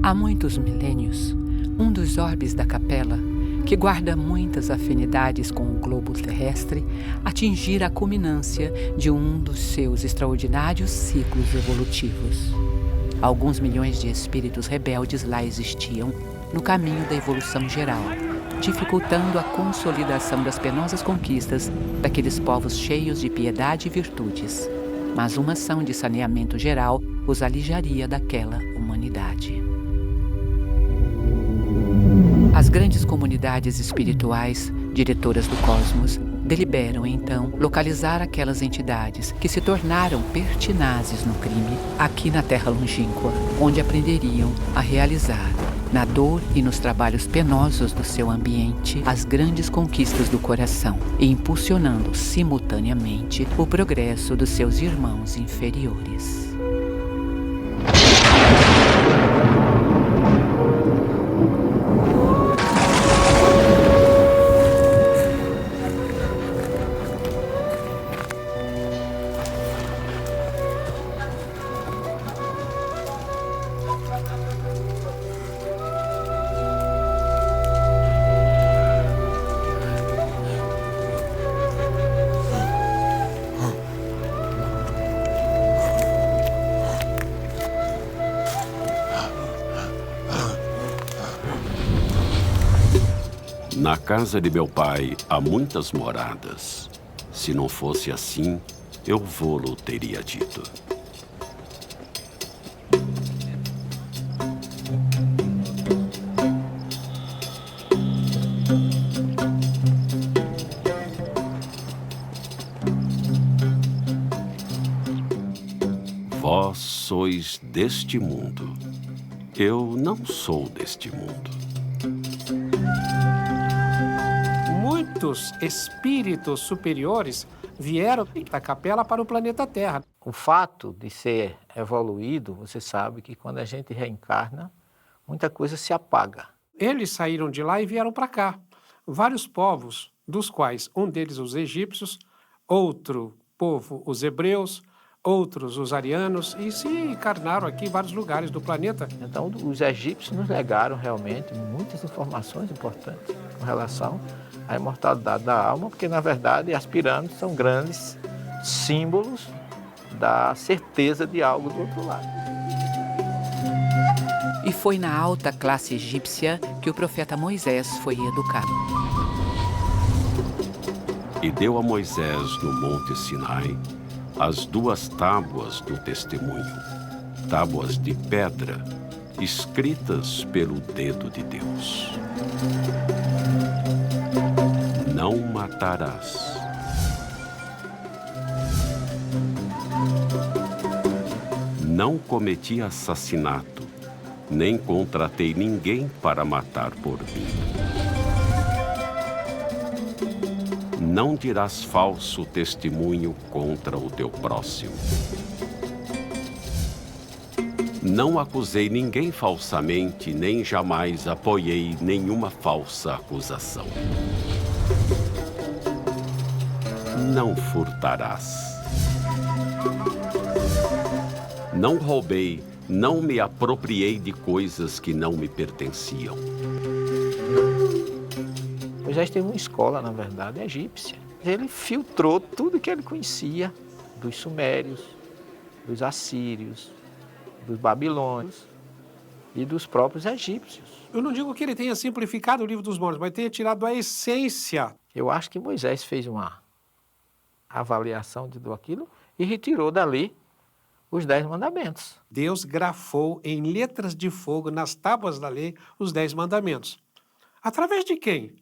Há muitos milênios, um dos orbes da capela, que guarda muitas afinidades com o globo terrestre, atingira a culminância de um dos seus extraordinários ciclos evolutivos. Alguns milhões de espíritos rebeldes lá existiam, no caminho da evolução geral, dificultando a consolidação das penosas conquistas daqueles povos cheios de piedade e virtudes. Mas uma ação de saneamento geral os alijaria daquela humanidade. As grandes comunidades espirituais, diretoras do cosmos, deliberam, então, localizar aquelas entidades que se tornaram pertinazes no crime aqui na Terra longínqua, onde aprenderiam a realizar, na dor e nos trabalhos penosos do seu ambiente, as grandes conquistas do coração e impulsionando simultaneamente o progresso dos seus irmãos inferiores. Na casa de meu pai há muitas moradas. Se não fosse assim, eu vô-lo teria dito. Vós sois deste mundo. Eu não sou deste mundo. Muitos espíritos superiores vieram da capela para o planeta Terra. O fato de ser evoluído, você sabe que quando a gente reencarna, muita coisa se apaga. Eles saíram de lá e vieram para cá. Vários povos, dos quais um deles os egípcios, outro povo os hebreus, outros os arianos, e se encarnaram aqui em vários lugares do planeta. Então, os egípcios nos legaram realmente muitas informações importantes com relação à imortalidade da alma, porque, na verdade, as pirâmides são grandes símbolos da certeza de algo do outro lado. E foi na alta classe egípcia que o profeta Moisés foi educado. E deu a Moisés no monte Sinai as 2 tábuas do testemunho, tábuas de pedra, escritas pelo dedo de Deus. Não matarás. Não cometi assassinato, nem contratei ninguém para matar por mim. Não dirás falso testemunho contra o teu próximo. Não acusei ninguém falsamente, nem jamais apoiei nenhuma falsa acusação. Não furtarás. Não roubei, não me apropriei de coisas que não me pertenciam. Moisés teve uma escola, na verdade, egípcia. Ele filtrou tudo que ele conhecia dos sumérios, dos assírios, dos babilônios e dos próprios egípcios. Eu não digo que ele tenha simplificado o livro dos mortos, mas tenha tirado a essência. Eu acho que Moisés fez uma avaliação de tudo aquilo e retirou dali os 10 mandamentos. Deus grafou em letras de fogo nas tábuas da lei os 10 mandamentos. Através de quem?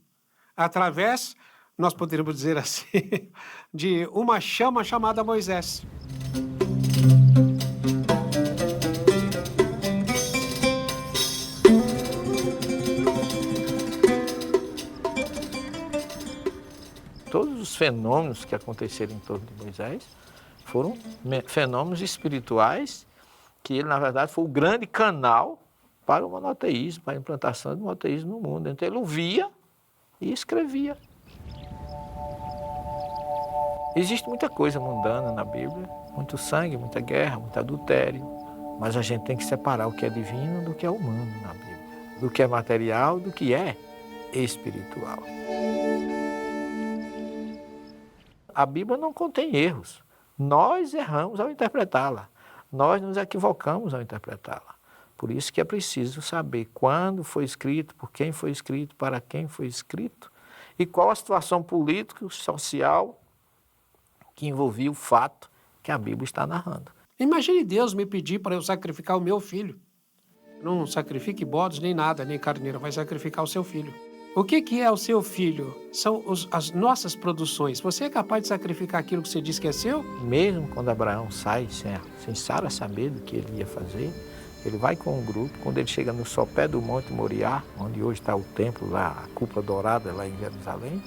Através, nós poderíamos dizer assim, de uma chama chamada Moisés. Todos os fenômenos que aconteceram em torno de Moisés foram fenômenos espirituais que ele, na verdade, foi o grande canal para o monoteísmo, para a implantação do monoteísmo no mundo. Então ele ouvia e escrevia. Existe muita coisa mundana na Bíblia, muito sangue, muita guerra, muito adultério, Mas a gente tem que separar o que é divino do que é humano na Bíblia, do que é material do que é espiritual. A Bíblia não contém erros. Nós erramos ao interpretá-la. Nós nos equivocamos ao interpretá-la. Por isso que é preciso saber quando foi escrito, por quem foi escrito, para quem foi escrito e qual a situação política e social que envolvia o fato que a Bíblia está narrando. Imagine Deus me pedir para eu sacrificar o meu filho. Não sacrifique bodes nem nada, nem carneiro, vai sacrificar o seu filho. O que é o seu filho? São as nossas produções. Você é capaz de sacrificar aquilo que você diz que é seu? Mesmo quando Abraão sai sem Sara saber do que ele ia fazer, ele vai com um grupo. Quando ele chega no sopé do Monte Moriá, onde hoje está o templo, lá, a cúpula dourada lá em Jerusalém,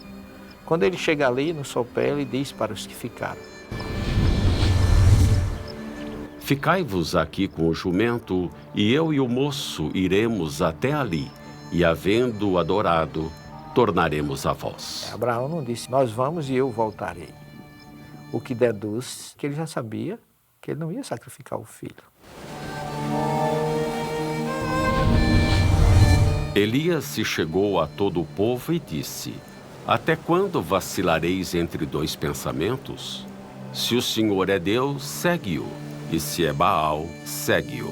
quando ele chega ali no sopé, ele diz para os que ficaram: Ficai-vos aqui com o jumento, e eu e o moço iremos até ali, e havendo adorado, tornaremos a vós. Abraão não disse, nós vamos e eu voltarei. O que deduz que ele já sabia que ele não ia sacrificar o filho. Elias se chegou a todo o povo e disse: Até quando vacilareis entre dois pensamentos? Se o Senhor é Deus, segue-o, e se é Baal, segue-o.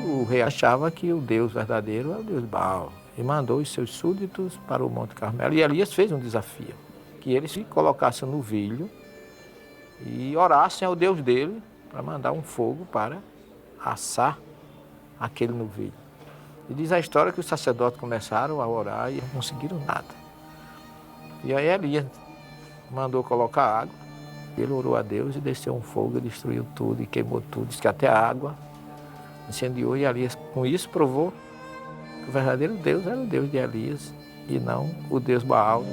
O rei achava que o Deus verdadeiro é o Deus Baal e mandou os seus súditos para o Monte Carmelo. E Elias fez um desafio, que eles se colocassem no novilho e orassem ao Deus dele para mandar um fogo para assar aquele novilho. E diz a história que os sacerdotes começaram a orar e não conseguiram nada. E aí Elias mandou colocar água, ele orou a Deus e desceu um fogo e destruiu tudo e queimou tudo. Diz que até a água incendiou e Elias com isso provou que o verdadeiro Deus era o Deus de Elias e não o Deus Baal.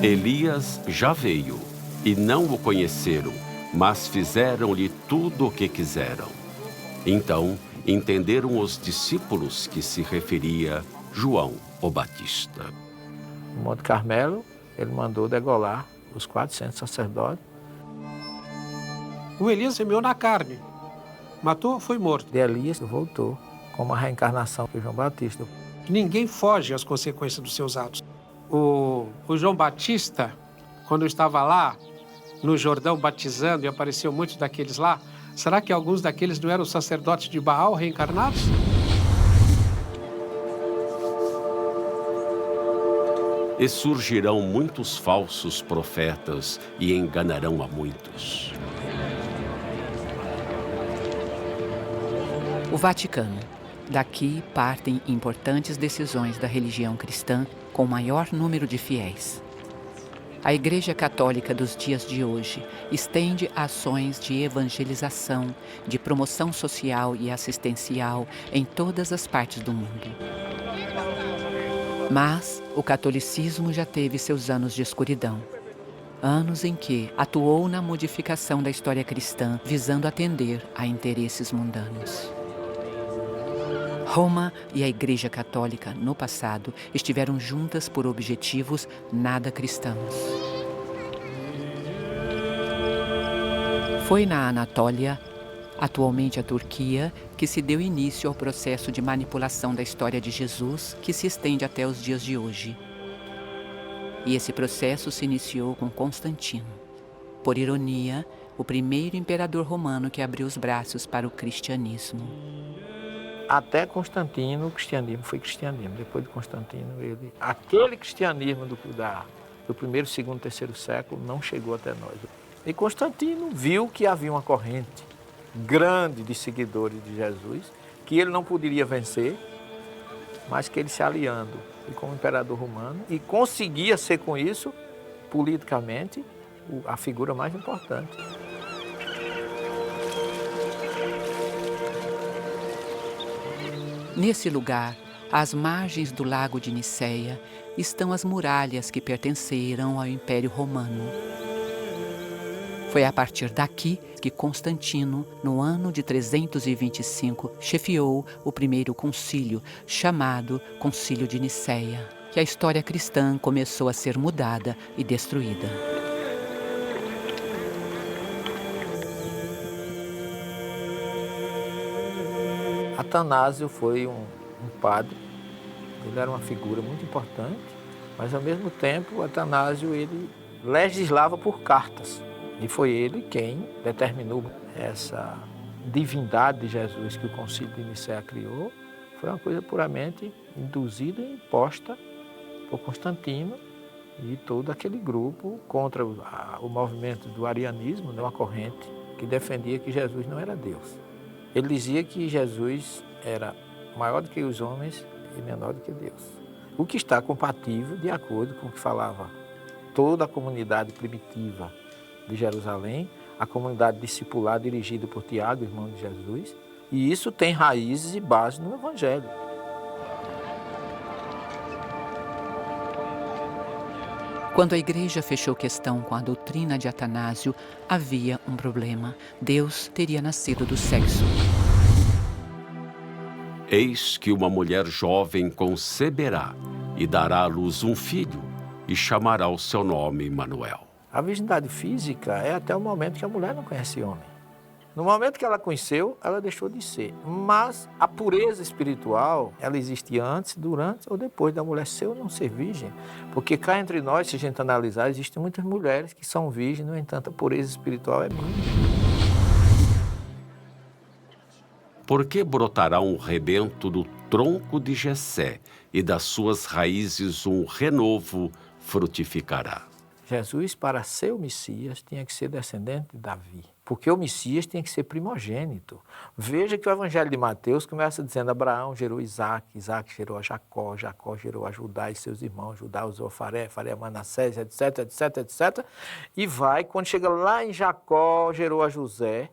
Elias já veio e não o conheceram, mas fizeram-lhe tudo o que quiseram. Então entenderam os discípulos que se referia João o Batista. No Monte Carmelo, ele mandou degolar os 400 sacerdotes. O Elias semeou na carne. Matou, foi morto. De Elias voltou como a reencarnação de João Batista. Ninguém foge às consequências dos seus atos. O João Batista, quando estava lá no Jordão batizando e apareceu muitos daqueles lá, será que alguns daqueles não eram sacerdotes de Baal reencarnados? E surgirão muitos falsos profetas e enganarão a muitos. O Vaticano. Daqui partem importantes decisões da religião cristã com o maior número de fiéis. A Igreja Católica dos dias de hoje estende ações de evangelização, de promoção social e assistencial em todas as partes do mundo. Mas o catolicismo já teve seus anos de escuridão. Anos em que atuou na modificação da história cristã, visando atender a interesses mundanos. Roma e a Igreja Católica, no passado, estiveram juntas por objetivos nada cristãos. Foi na Anatólia, atualmente a Turquia, que se deu início ao processo de manipulação da história de Jesus, que se estende até os dias de hoje. E esse processo se iniciou com Constantino. Por ironia, o primeiro imperador romano que abriu os braços para o cristianismo. Até Constantino, o cristianismo foi cristianismo. Depois de Constantino, aquele cristianismo do primeiro, segundo, terceiro século não chegou até nós. E Constantino viu que havia uma corrente grande de seguidores de Jesus, que ele não poderia vencer, mas que ele se aliando e como imperador romano, e conseguia ser com isso, politicamente, a figura mais importante. Nesse lugar, às margens do lago de Niceia, estão as muralhas que pertenceram ao Império Romano. Foi a partir daqui que Constantino, no ano de 325, chefiou o primeiro concílio, chamado Concílio de Niceia, que a história cristã começou a ser mudada e destruída. Atanásio foi um padre, ele era uma figura muito importante, mas ao mesmo tempo Atanásio ele legislava por cartas. E foi ele quem determinou essa divindade de Jesus que o Concílio de Nicéia criou. Foi uma coisa puramente induzida e imposta por Constantino e todo aquele grupo contra o movimento do arianismo, uma corrente que defendia que Jesus não era Deus. Ele dizia que Jesus era maior do que os homens e menor do que Deus. O que está compatível de acordo com o que falava toda a comunidade primitiva de Jerusalém, a comunidade discipular dirigida por Tiago, irmão de Jesus, e isso tem raízes e base no Evangelho. Quando a igreja fechou questão com a doutrina de Atanásio, havia um problema. Deus teria nascido do sexo. Eis que uma mulher jovem conceberá e dará à luz um filho e chamará o seu nome Emanuel. A virgindade física é até o momento que a mulher não conhece homem. No momento que ela conheceu, ela deixou de ser. Mas a pureza espiritual, ela existe antes, durante ou depois da mulher ser ou não ser virgem. Porque cá entre nós, se a gente analisar, existem muitas mulheres que são virgens, no entanto, a pureza espiritual é mínima. Porque brotará um rebento do tronco de Jessé, e das suas raízes um renovo frutificará. Jesus, para ser o Messias, tinha que ser descendente de Davi, porque o Messias tinha que ser primogênito. Veja que o Evangelho de Mateus começa dizendo: Abraão gerou Isaac, Isaac gerou a Jacó, Jacó gerou a Judá e seus irmãos, Judá usou Faré, Faré a Manassés, etc, etc, etc. E vai, quando chega lá em Jacó, gerou a José,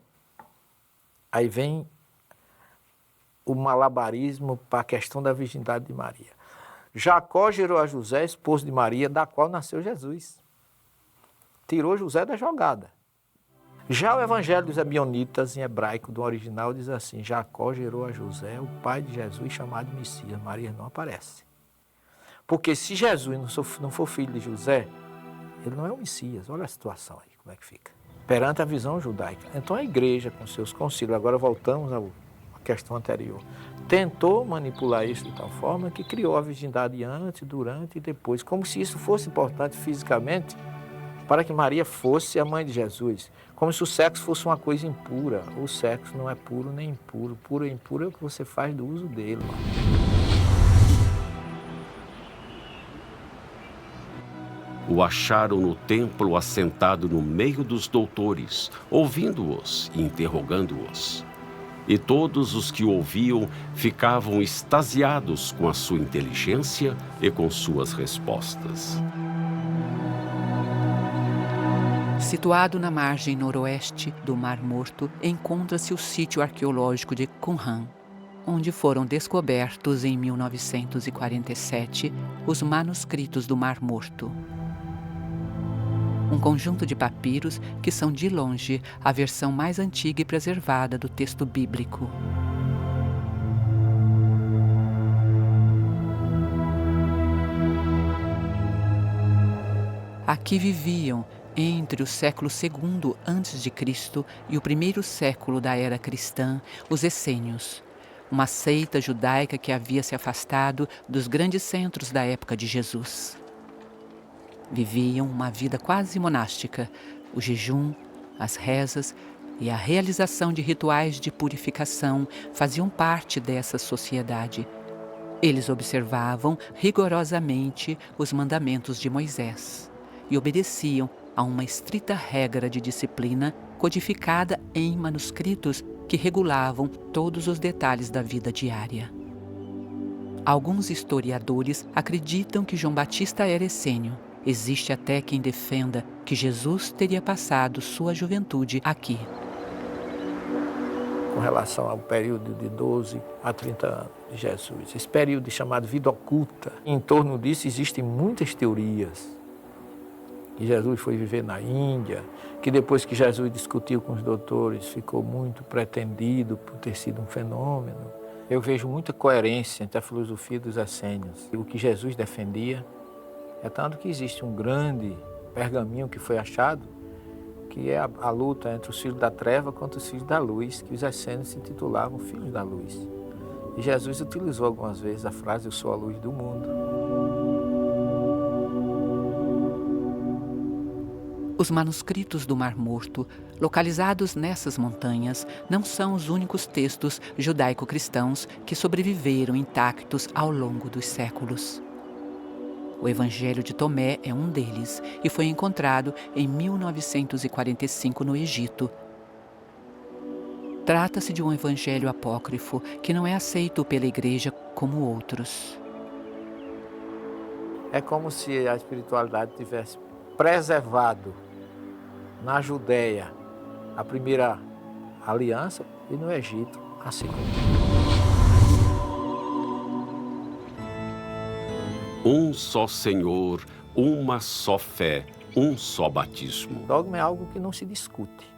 aí vem o malabarismo para a questão da virgindade de Maria. Jacó gerou a José, esposo de Maria, da qual nasceu Jesus. Tirou José da jogada. Já o Evangelho dos Ebionitas, em hebraico, do original, diz assim: Jacó gerou a José, o pai de Jesus, chamado Messias. Maria não aparece. Porque se Jesus não for filho de José, ele não é o Messias. Olha a situação aí, como é que fica. Perante a visão judaica. Então a igreja, com seus concílios, agora voltamos à questão anterior, tentou manipular isso de tal forma que criou a virgindade antes, durante e depois, como se isso fosse importante fisicamente, para que Maria fosse a mãe de Jesus, como se o sexo fosse uma coisa impura. O sexo não é puro nem impuro. Puro e impuro é o que você faz do uso dele. O acharam no templo assentado no meio dos doutores, ouvindo-os e interrogando-os. E todos os que o ouviam ficavam extasiados com a sua inteligência e com suas respostas. Situado na margem noroeste do Mar Morto, encontra-se o sítio arqueológico de Qumran, onde foram descobertos em 1947 os manuscritos do Mar Morto. Um conjunto de papiros que são, de longe, a versão mais antiga e preservada do texto bíblico. Aqui viviam, entre o século II a.C. e o primeiro século da era cristã, os essênios, uma seita judaica que havia se afastado dos grandes centros da época de Jesus. Viviam uma vida quase monástica, o jejum, as rezas e a realização de rituais de purificação faziam parte dessa sociedade. Eles observavam rigorosamente os mandamentos de Moisés e obedeciam a uma estrita regra de disciplina codificada em manuscritos que regulavam todos os detalhes da vida diária. Alguns historiadores acreditam que João Batista era essênio. Existe até quem defenda que Jesus teria passado sua juventude aqui. Com relação ao período de 12 a 30 anos de Jesus, esse período chamado vida oculta, em torno disso existem muitas teorias. Que Jesus foi viver na Índia, que depois que Jesus discutiu com os doutores, ficou muito pretendido por ter sido um fenômeno. Eu vejo muita coerência entre a filosofia dos essênios e o que Jesus defendia. É tanto que existe um grande pergaminho que foi achado, que é a luta entre os filhos da treva contra os filhos da luz, que os essênios se intitulavam Filhos da Luz. E Jesus utilizou algumas vezes a frase, eu sou a luz do mundo. Os manuscritos do Mar Morto, localizados nessas montanhas, não são os únicos textos judaico-cristãos que sobreviveram intactos ao longo dos séculos. O Evangelho de Tomé é um deles e foi encontrado em 1945 no Egito. Trata-se de um evangelho apócrifo que não é aceito pela Igreja como outros. É como se a espiritualidade tivesse preservado na Judéia a primeira aliança e no Egito a segunda. Um só Senhor, uma só fé, um só batismo. Dogma é algo que não se discute.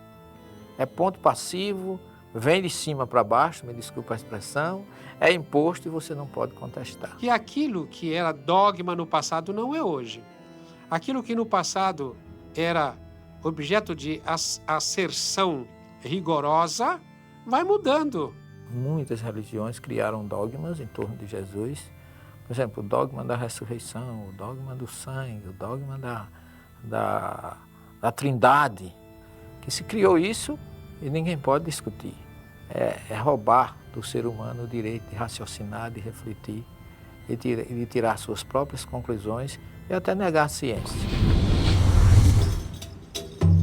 É ponto passivo, vem de cima para baixo, me desculpa a expressão, é imposto e você não pode contestar. Que aquilo que era dogma no passado não é hoje. Aquilo que no passado era objeto de asserção rigorosa, vai mudando. Muitas religiões criaram dogmas em torno de Jesus. Por exemplo, o dogma da ressurreição, o dogma do sangue, o dogma da trindade. Que se criou isso e ninguém pode discutir. É roubar do ser humano o direito de raciocinar, de refletir e de tirar suas próprias conclusões e até negar a ciência.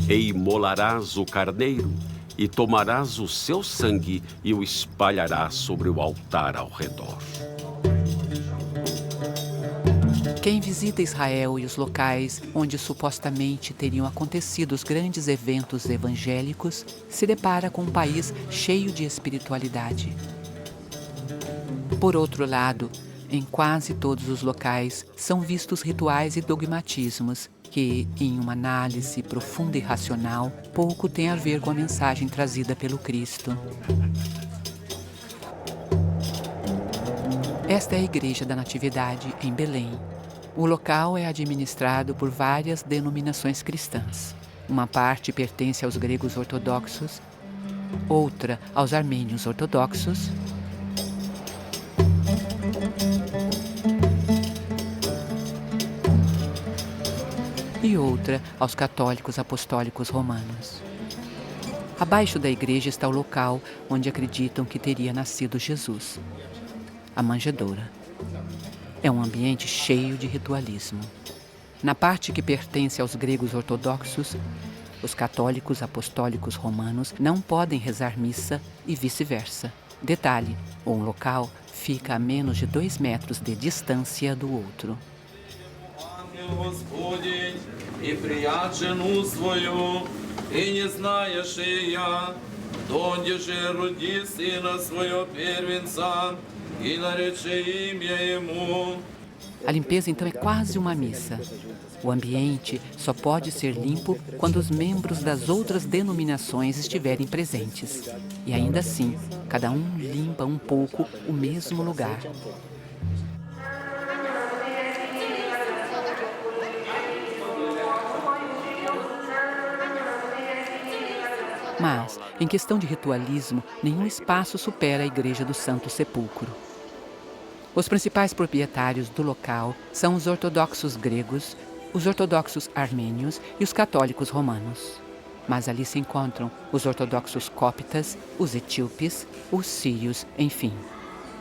E imolarás o carneiro, e tomarás o seu sangue e o espalharás sobre o altar ao redor. Quem visita Israel e os locais onde supostamente teriam acontecido os grandes eventos evangélicos se depara com um país cheio de espiritualidade. Por outro lado, em quase todos os locais são vistos rituais e dogmatismos que, em uma análise profunda e racional, pouco tem a ver com a mensagem trazida pelo Cristo. Esta é a Igreja da Natividade, em Belém. O local é administrado por várias denominações cristãs. Uma parte pertence aos gregos ortodoxos, outra aos armênios ortodoxos, e outra aos católicos apostólicos romanos. Abaixo da igreja está o local onde acreditam que teria nascido Jesus, a manjedoura. É um ambiente cheio de ritualismo. Na parte que pertence aos gregos ortodoxos, os católicos apostólicos romanos não podem rezar missa e vice-versa. Detalhe, um local fica a menos de 2 metros de distância do outro. И прият жену свою, и не знаешь и я, донде же роди сына своего первенца, и нарече имя ему. A limpeza, então, é quase uma missa. O ambiente só pode ser limpo quando os membros das outras denominações estiverem presentes. E ainda assim, cada um limpa um pouco o mesmo lugar. Mas, em questão de ritualismo, nenhum espaço supera a Igreja do Santo Sepulcro. Os principais proprietários do local são os ortodoxos gregos, os ortodoxos armênios e os católicos romanos. Mas ali se encontram os ortodoxos cóptas, os etíopes, os sírios, enfim.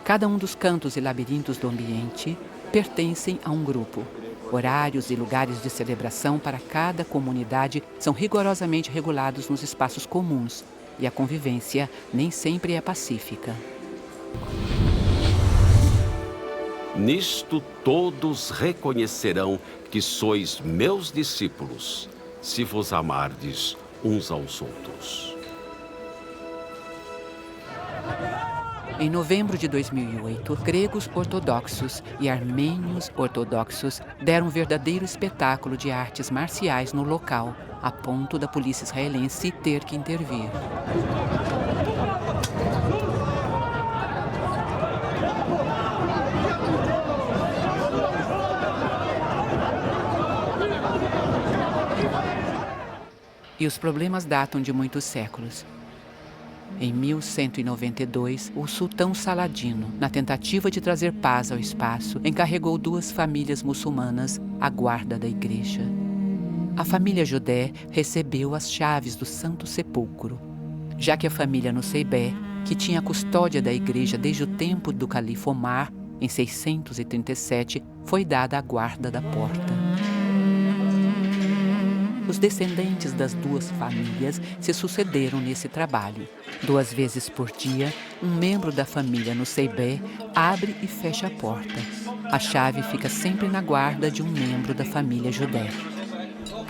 Cada um dos cantos e labirintos do ambiente pertencem a um grupo. Horários e lugares de celebração para cada comunidade são rigorosamente regulados nos espaços comuns e a convivência nem sempre é pacífica. Nisto todos reconhecerão que sois meus discípulos, se vos amardes uns aos outros. Em novembro de 2008, gregos ortodoxos e armênios ortodoxos deram um verdadeiro espetáculo de artes marciais no local, a ponto da polícia israelense ter que intervir. E os problemas datam de muitos séculos. Em 1192, o sultão Saladino, na tentativa de trazer paz ao espaço, encarregou 2 famílias muçulmanas à guarda da igreja. A família Judé recebeu as chaves do Santo Sepulcro, já que a família Nuseibé, que tinha a custódia da igreja desde o tempo do califa Omar, em 637, foi dada a guarda da porta. Os descendentes das 2 famílias se sucederam nesse trabalho. 2 vezes por dia, um membro da família Nuseibé abre e fecha a porta. A chave fica sempre na guarda de um membro da família Judé.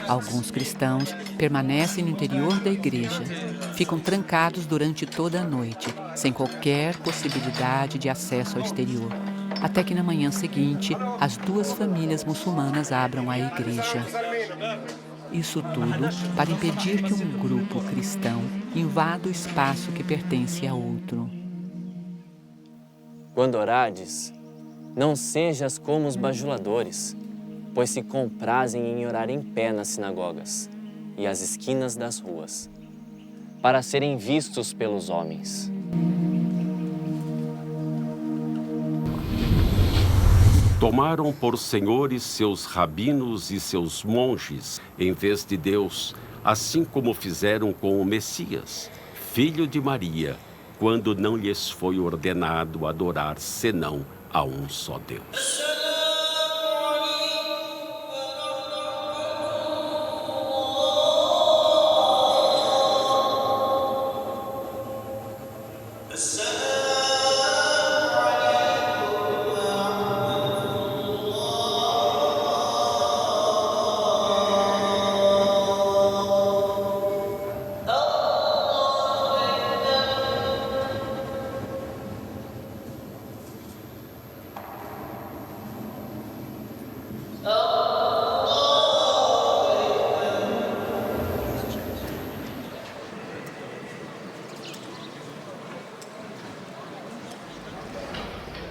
Alguns cristãos permanecem no interior da igreja, ficam trancados durante toda a noite, sem qualquer possibilidade de acesso ao exterior, até que na manhã seguinte as 2 famílias muçulmanas abram a igreja. Isso tudo para impedir que um grupo cristão invada o espaço que pertence a outro. Quando orares, não sejas como os bajuladores, pois se comprazem em orar em pé nas sinagogas e às esquinas das ruas, para serem vistos pelos homens. Tomaram por senhores seus rabinos e seus monges, em vez de Deus, assim como fizeram com o Messias, filho de Maria, quando não lhes foi ordenado adorar senão a um só Deus.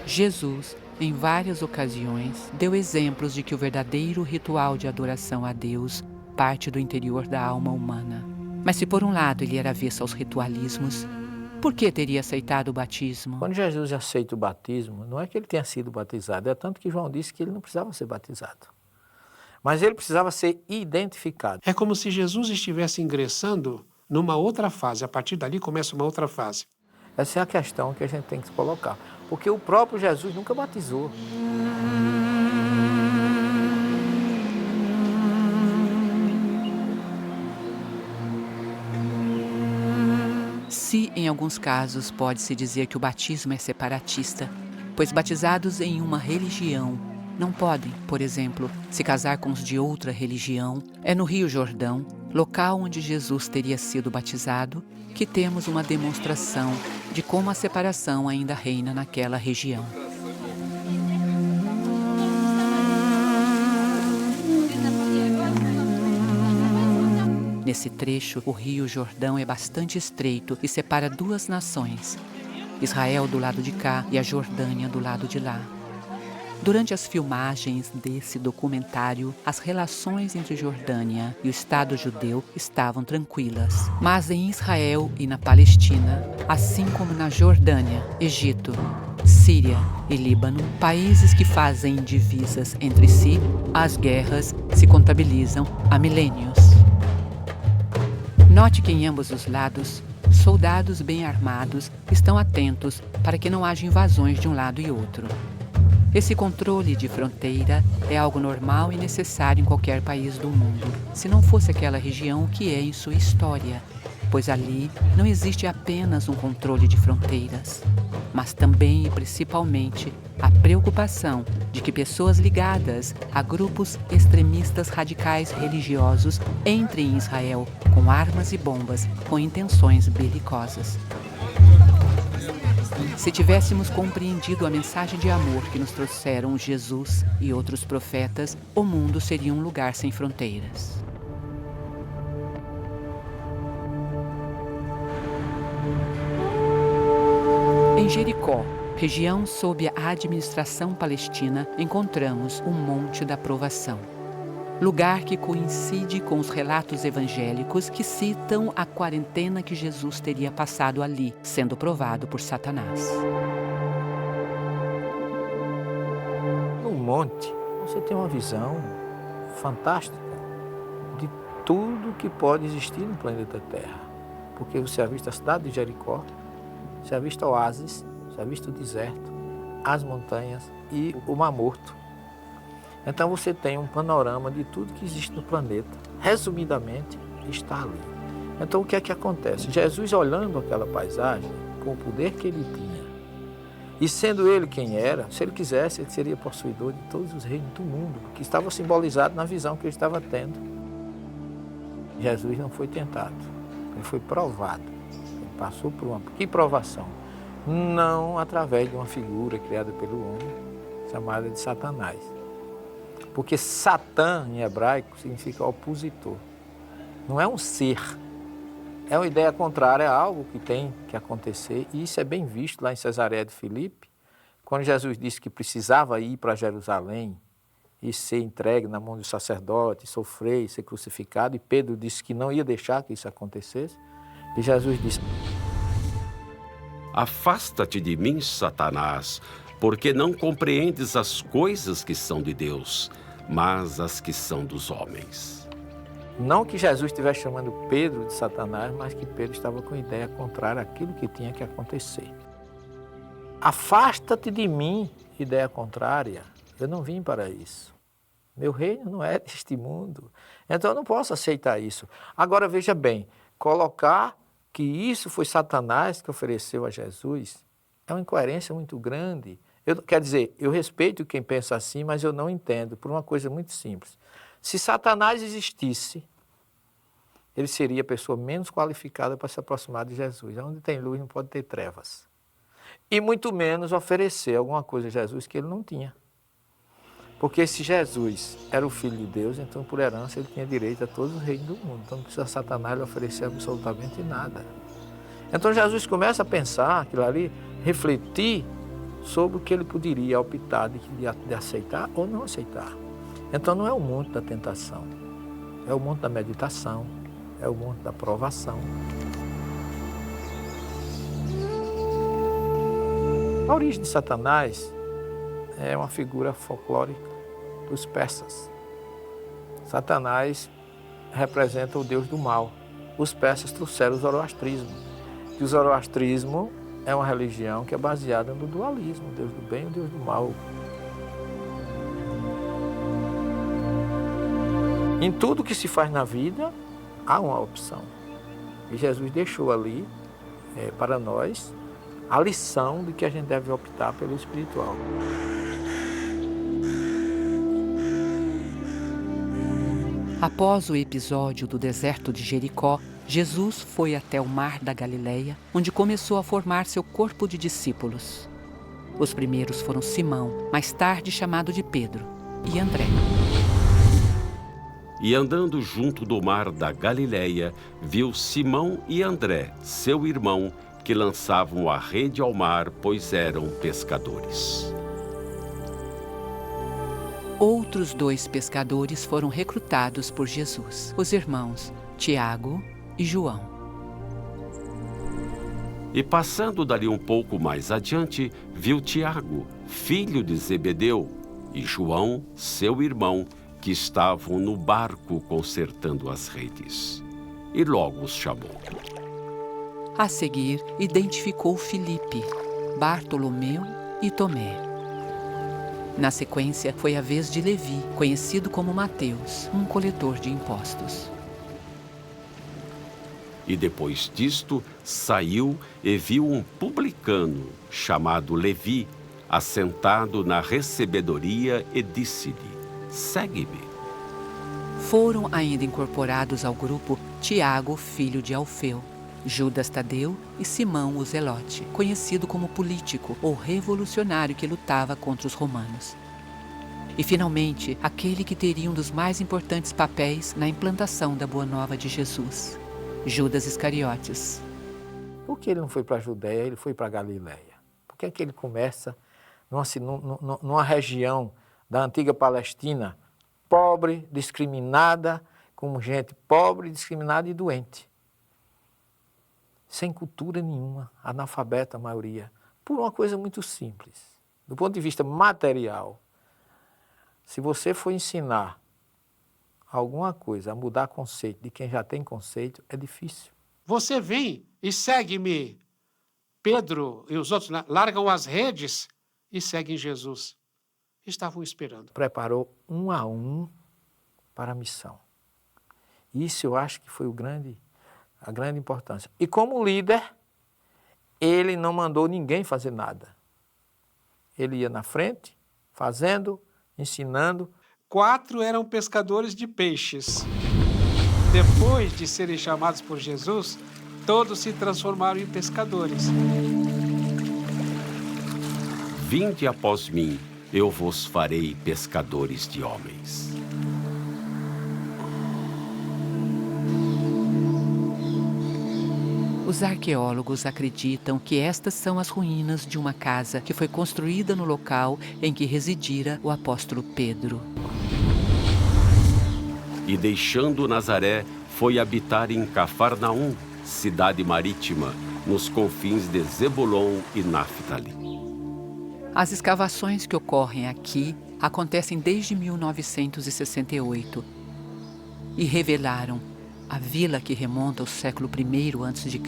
Jesus, em várias ocasiões, deu exemplos de que o verdadeiro ritual de adoração a Deus parte do interior da alma humana. Mas se por um lado ele era avesso aos ritualismos, por que teria aceitado o batismo? Quando Jesus aceita o batismo, não é que ele tenha sido batizado, é tanto que João disse que ele não precisava ser batizado. Mas ele precisava ser identificado. É como se Jesus estivesse ingressando numa outra fase. A partir dali começa uma outra fase. Essa é a questão que a gente tem que colocar. Porque o próprio Jesus nunca batizou. Se, em alguns casos, pode-se dizer que o batismo é separatista, pois batizados em uma religião não podem, por exemplo, se casar com os de outra religião, é no Rio Jordão, local onde Jesus teria sido batizado, que temos uma demonstração de como a separação ainda reina naquela região. Nesse trecho, o Rio Jordão é bastante estreito e separa 2 nações, Israel do lado de cá e a Jordânia do lado de lá. Durante as filmagens desse documentário, as relações entre Jordânia e o Estado judeu estavam tranquilas. Mas em Israel e na Palestina, assim como na Jordânia, Egito, Síria e Líbano, países que fazem divisas entre si, as guerras se contabilizam há milênios. Note que em ambos os lados, soldados bem armados estão atentos para que não haja invasões de um lado e outro. Esse controle de fronteira é algo normal e necessário em qualquer país do mundo, se não fosse aquela região que é em sua história, pois ali não existe apenas um controle de fronteiras, mas também e principalmente a preocupação de que pessoas ligadas a grupos extremistas radicais religiosos entrem em Israel com armas e bombas com intenções belicosas. Se tivéssemos compreendido a mensagem de amor que nos trouxeram Jesus e outros profetas, o mundo seria um lugar sem fronteiras. Em Jericó, região sob a administração palestina, encontramos o Monte da Provação. lugar que coincide com os relatos evangélicos que citam a quarentena que Jesus teria passado ali, sendo provado por Satanás. No monte, você tem uma visão fantástica de tudo que pode existir no planeta Terra. Porque você avista a cidade de Jericó, você avista oásis, você avista o deserto, as montanhas e o Mar Morto. Então você tem um panorama de tudo que existe no planeta. Resumidamente, está ali. Então o que é que acontece? Jesus, olhando aquela paisagem, com o poder que ele tinha, e sendo ele quem era, se ele quisesse, ele seria possuidor de todos os reinos do mundo, que estava simbolizado na visão que ele estava tendo. Jesus não foi tentado, ele foi provado. Ele passou por uma... Que provação? Não através de uma figura criada pelo homem, chamada de Satanás. Porque Satã, em hebraico, significa opositor. Não é um ser, é uma ideia contrária a algo que tem que acontecer. E isso é bem visto lá em Cesareia de Filipe, quando Jesus disse que precisava ir para Jerusalém e ser entregue na mão do sacerdote, sofrer e ser crucificado. E Pedro disse que não ia deixar que isso acontecesse. E Jesus disse: Afasta-te de mim, Satanás, porque não compreendes as coisas que são de Deus, mas as que são dos homens. Não que Jesus estivesse chamando Pedro de Satanás, mas que Pedro estava com ideia contrária àquilo que tinha que acontecer. Afasta-te de mim, ideia contrária. Eu não vim para isso. Meu reino não é deste mundo. Então eu não posso aceitar isso. Agora veja bem, colocar que isso foi Satanás que ofereceu a Jesus é uma incoerência muito grande. Quer dizer, eu respeito quem pensa assim, mas eu não entendo, por uma coisa muito simples. Se Satanás existisse, ele seria a pessoa menos qualificada para se aproximar de Jesus. Onde tem luz não pode ter trevas. E muito menos oferecer alguma coisa a Jesus que ele não tinha. Porque se Jesus era o Filho de Deus, então por herança ele tinha direito a todos os reinos do mundo. Então não precisa Satanás lhe oferecer absolutamente nada. Então Jesus começa a pensar aquilo ali, refletir sobre o que ele poderia optar de aceitar ou não aceitar. Então não é o monte da tentação, é o monte da meditação, é o monte da provação. A origem de Satanás é uma figura folclórica dos persas. Satanás representa o deus do mal. Os persas trouxeram o zoroastrismo. E o zoroastrismo é uma religião que é baseada no dualismo, o Deus do bem e o Deus do mal. Em tudo que se faz na vida, há uma opção. E Jesus deixou ali, para nós, a lição de que a gente deve optar pelo espiritual. Após o episódio do deserto de Jericó, Jesus foi até o mar da Galileia, onde começou a formar seu corpo de discípulos. Os primeiros foram Simão, mais tarde chamado de Pedro, e André. E andando junto do mar da Galileia, viu Simão e André, seu irmão, que lançavam a rede ao mar, pois eram pescadores. Outros 2 pescadores foram recrutados por Jesus, os irmãos Tiago e João. E passando dali um pouco mais adiante, viu Tiago, filho de Zebedeu, e João, seu irmão, que estavam no barco consertando as redes. E logo os chamou. A seguir, identificou Filipe, Bartolomeu e Tomé. Na sequência, foi a vez de Levi, conhecido como Mateus, um coletor de impostos. E depois disto, saiu e viu um publicano, chamado Levi, assentado na recebedoria e disse-lhe: segue-me. Foram ainda incorporados ao grupo Tiago, filho de Alfeu, Judas Tadeu e Simão o Zelote, conhecido como político ou revolucionário que lutava contra os romanos. E, finalmente, aquele que teria um dos mais importantes papéis na implantação da Boa Nova de Jesus, Judas Iscariotes. Por que ele não foi para a Judéia, ele foi para a Galileia? Por que é que ele começa numa região da antiga Palestina, pobre, discriminada, como gente pobre, discriminada e doente. Sem cultura nenhuma, analfabeta a maioria, por uma coisa muito simples. Do ponto de vista material, se você for ensinar alguma coisa a mudar conceito de quem já tem conceito, é difícil. Você vem e segue-me. Pedro e os outros largam as redes e seguem Jesus. Estavam esperando. Preparou um a um para a missão. Isso eu acho que foi a grande importância. E como líder, ele não mandou ninguém fazer nada. Ele ia na frente, fazendo, ensinando. 4 eram pescadores de peixes. Depois de serem chamados por Jesus, todos se transformaram em pescadores. Vinde após mim, eu vos farei pescadores de homens. Os arqueólogos acreditam que estas são as ruínas de uma casa que foi construída no local em que residira o apóstolo Pedro. E deixando Nazaré, foi habitar em Cafarnaum, cidade marítima, nos confins de Zebulon e Naftali. As escavações que ocorrem aqui acontecem desde 1968 e revelaram a vila que remonta ao século I a.C.,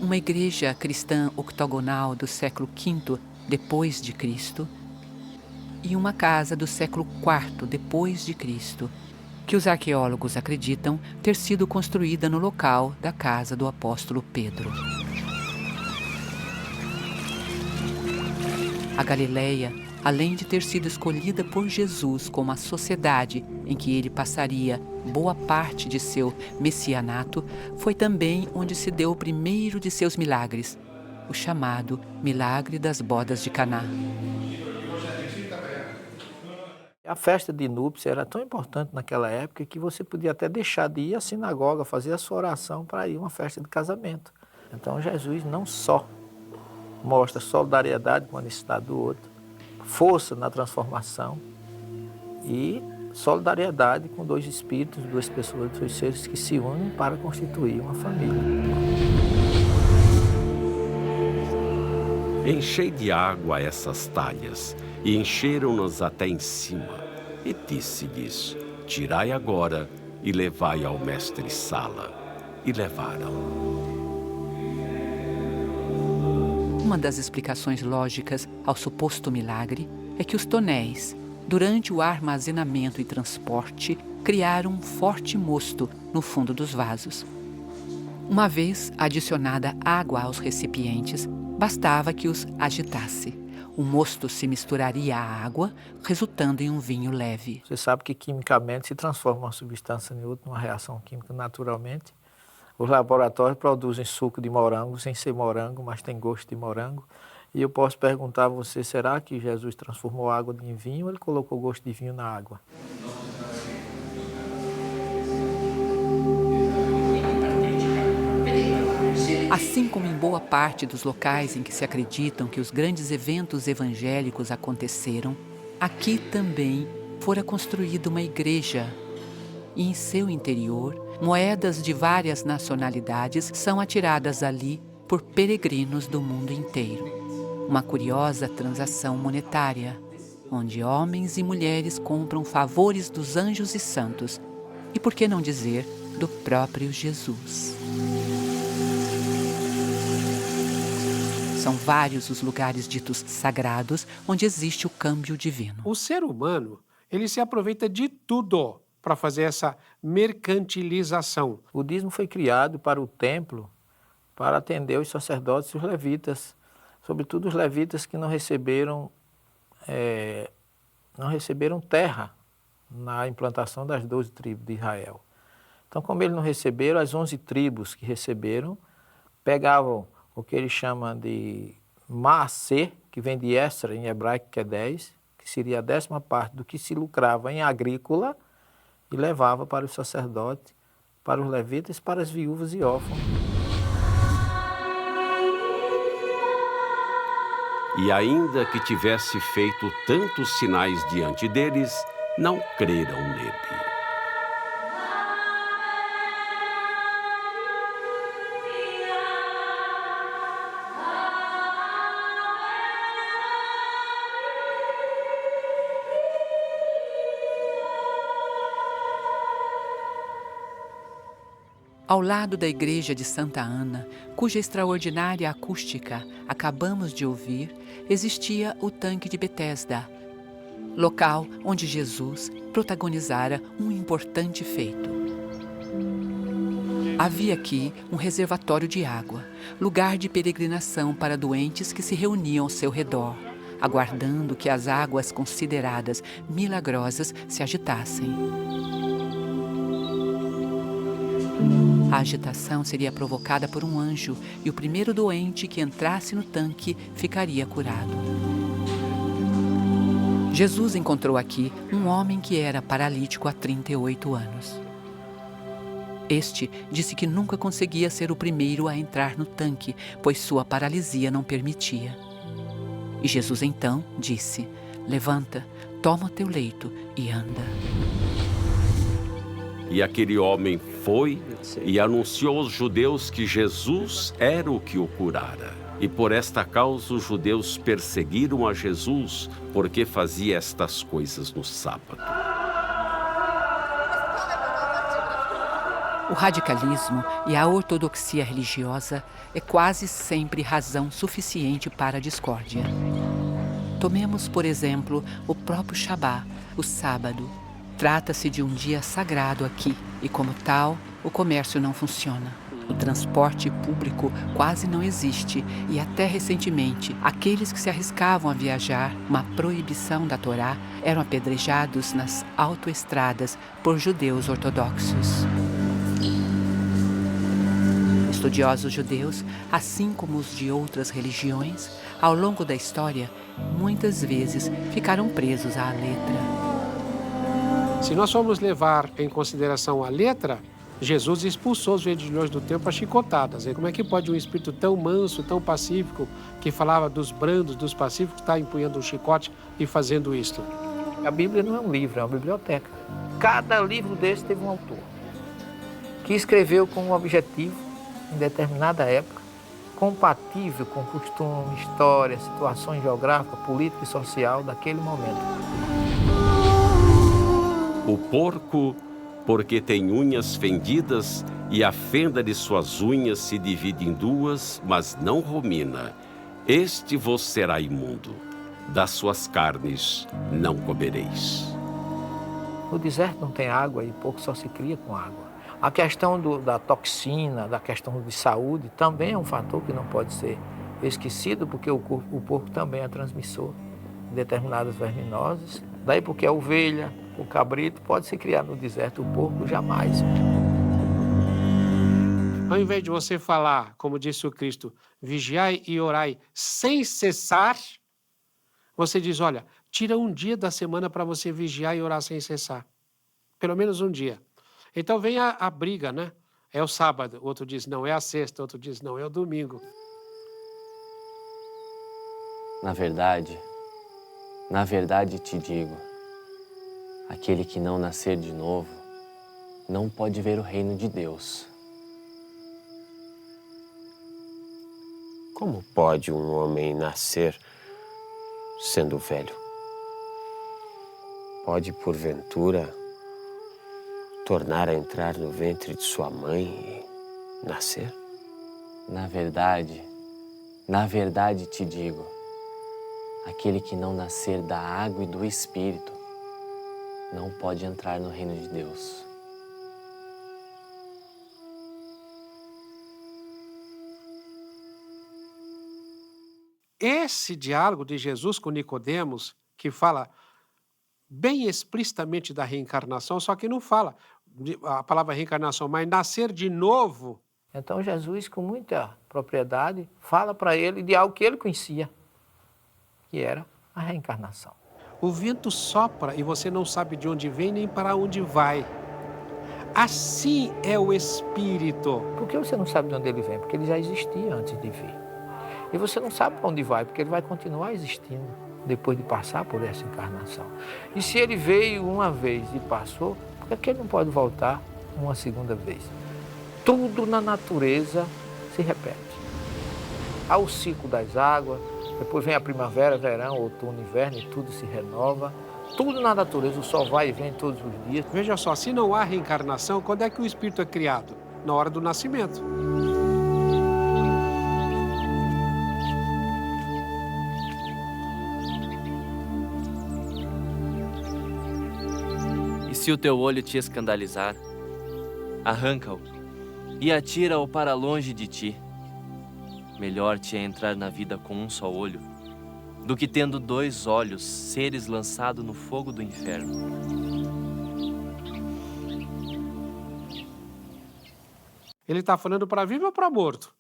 uma igreja cristã octogonal do século V depois de Cristo e uma casa do século IV depois de Cristo, que os arqueólogos acreditam ter sido construída no local da casa do apóstolo Pedro. A Galileia, além de ter sido escolhida por Jesus como a sociedade em que ele passaria boa parte de seu messianato, foi também onde se deu o primeiro de seus milagres, o chamado Milagre das Bodas de Caná. A festa de núpcias era tão importante naquela época que você podia até deixar de ir à sinagoga, fazer a sua oração para ir a uma festa de casamento. Então Jesus não só mostra solidariedade com a necessidade do outro, força na transformação e solidariedade com dois espíritos, duas pessoas, dois seres que se unem para constituir uma família. Enchei de água essas talhas, e encheram-nos até em cima. E disse-lhes, tirai agora e levai ao mestre-sala. E levaram. Uma das explicações lógicas ao suposto milagre é que os tonéis, durante o armazenamento e transporte, criaram um forte mosto no fundo dos vasos. Uma vez adicionada água aos recipientes, bastava que os agitasse. O mosto se misturaria à água, resultando em um vinho leve. Você sabe que quimicamente se transforma uma substância em outra, numa reação química naturalmente. Os laboratórios produzem suco de morango sem ser morango, mas tem gosto de morango. E eu posso perguntar a você, será que Jesus transformou água em vinho ou ele colocou gosto de vinho na água? Assim como em boa parte dos locais em que se acreditam que os grandes eventos evangélicos aconteceram, aqui também fora construída uma igreja. E em seu interior, moedas de várias nacionalidades são atiradas ali por peregrinos do mundo inteiro. Uma curiosa transação monetária, onde homens e mulheres compram favores dos anjos e santos, e por que não dizer, do próprio Jesus. São vários os lugares ditos sagrados onde existe o câmbio divino. O ser humano, ele se aproveita de tudo para fazer essa mercantilização. O dízimo foi criado para o templo, para atender os sacerdotes e os levitas, sobretudo os levitas que não receberam terra na implantação das 12 tribos de Israel. Então, como eles não receberam, as 11 tribos que receberam pegavam o que eles chamam de Maaseh, que vem de Esra, em hebraico, que é 10, que seria a 10ª parte do que se lucrava em agrícola, e levava para os sacerdotes, para os levitas, para as viúvas e órfãos. E ainda que tivesse feito tantos sinais diante deles, não creram nele. Ao lado da igreja de Santa Ana, cuja extraordinária acústica acabamos de ouvir, existia o tanque de Betesda, local onde Jesus protagonizara um importante feito. Havia aqui um reservatório de água, lugar de peregrinação para doentes que se reuniam ao seu redor, aguardando que as águas consideradas milagrosas se agitassem. A agitação seria provocada por um anjo e o primeiro doente que entrasse no tanque ficaria curado. Jesus encontrou aqui um homem que era paralítico há 38 anos. Este disse que nunca conseguia ser o primeiro a entrar no tanque, pois sua paralisia não permitia. E Jesus então disse: "Levanta, toma o teu leito e anda." E aquele homem foi e anunciou aos judeus que Jesus era o que o curara. E por esta causa os judeus perseguiram a Jesus, porque fazia estas coisas no sábado. O radicalismo e a ortodoxia religiosa é quase sempre razão suficiente para a discórdia. Tomemos, por exemplo, o próprio Shabá, o sábado. Trata-se de um dia sagrado aqui e, como tal, o comércio não funciona. O transporte público quase não existe e, até recentemente, aqueles que se arriscavam a viajar, uma proibição da Torá, eram apedrejados nas autoestradas por judeus ortodoxos. Estudiosos judeus, assim como os de outras religiões, ao longo da história, muitas vezes ficaram presos à letra. Se nós formos levar em consideração a letra, Jesus expulsou os vendilhões do templo a chicotadas. E como é que pode um espírito tão manso, tão pacífico, que falava dos brandos, dos pacíficos, estar empunhando um chicote e fazendo isto? A Bíblia não é um livro, é uma biblioteca. Cada livro desse teve um autor, que escreveu com um objetivo, em determinada época, compatível com costume, história, situações geográfica, política e social daquele momento. O porco, porque tem unhas fendidas, e a fenda de suas unhas se divide em duas, mas não rumina. Este vos será imundo. Das suas carnes não comereis. No deserto não tem água e o porco só se cria com água. A questão da toxina, da questão de saúde, também é um fator que não pode ser esquecido, porque o porco também é transmissor de determinadas verminoses. Daí porque a ovelha, o cabrito pode se criar no deserto, o porco jamais. Ao invés de você falar, como disse o Cristo, vigiai e orai sem cessar, você diz, olha, tira um dia da semana para você vigiar e orar sem cessar. Pelo menos um dia. Então vem a briga, né? É o sábado, outro diz não, é a sexta, outro diz não, é o domingo. Na verdade te digo, aquele que não nascer de novo não pode ver o reino de Deus. Como pode um homem nascer sendo velho? Pode, porventura, tornar a entrar no ventre de sua mãe e nascer? Na verdade te digo, aquele que não nascer da água e do Espírito não pode entrar no reino de Deus. Esse diálogo de Jesus com Nicodemos, que fala bem explicitamente da reencarnação, só que não fala a palavra reencarnação, mas nascer de novo. Então Jesus, com muita propriedade, fala para ele de algo que ele conhecia, que era a reencarnação. O vento sopra e você não sabe de onde vem nem para onde vai. Assim é o Espírito. Por que você não sabe de onde ele vem? Porque ele já existia antes de vir. E você não sabe para onde vai, porque ele vai continuar existindo depois de passar por essa encarnação. E se ele veio uma vez e passou, por que ele não pode voltar uma segunda vez? Tudo na natureza se repete. Há o ciclo das águas, depois vem a primavera, verão, outono, inverno, e tudo se renova. Tudo na natureza, o sol vai e vem todos os dias. Veja só, se não há reencarnação, quando é que o espírito é criado? Na hora do nascimento. E se o teu olho te escandalizar, arranca-o e atira-o para longe de ti. Melhor te é entrar na vida com um só olho, do que tendo 2 olhos seres lançado no fogo do inferno. Ele está falando para vivo ou para morto?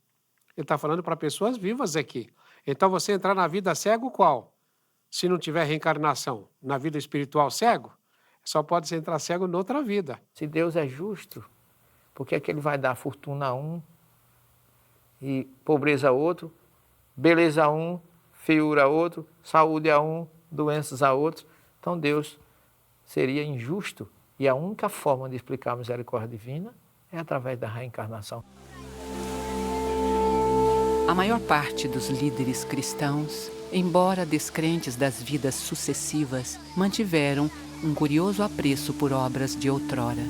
Ele está falando para pessoas vivas aqui. Então você entrar na vida cego qual? Se não tiver reencarnação, na vida espiritual cego, só pode se entrar cego noutra vida. Se Deus é justo, por que é que ele vai dar fortuna a um e pobreza a outro, beleza a um, feiura a outro, saúde a um, doenças a outro? Então Deus seria injusto, e a única forma de explicar a misericórdia divina é através da reencarnação. A maior parte dos líderes cristãos, embora descrentes das vidas sucessivas, mantiveram um curioso apreço por obras de outrora.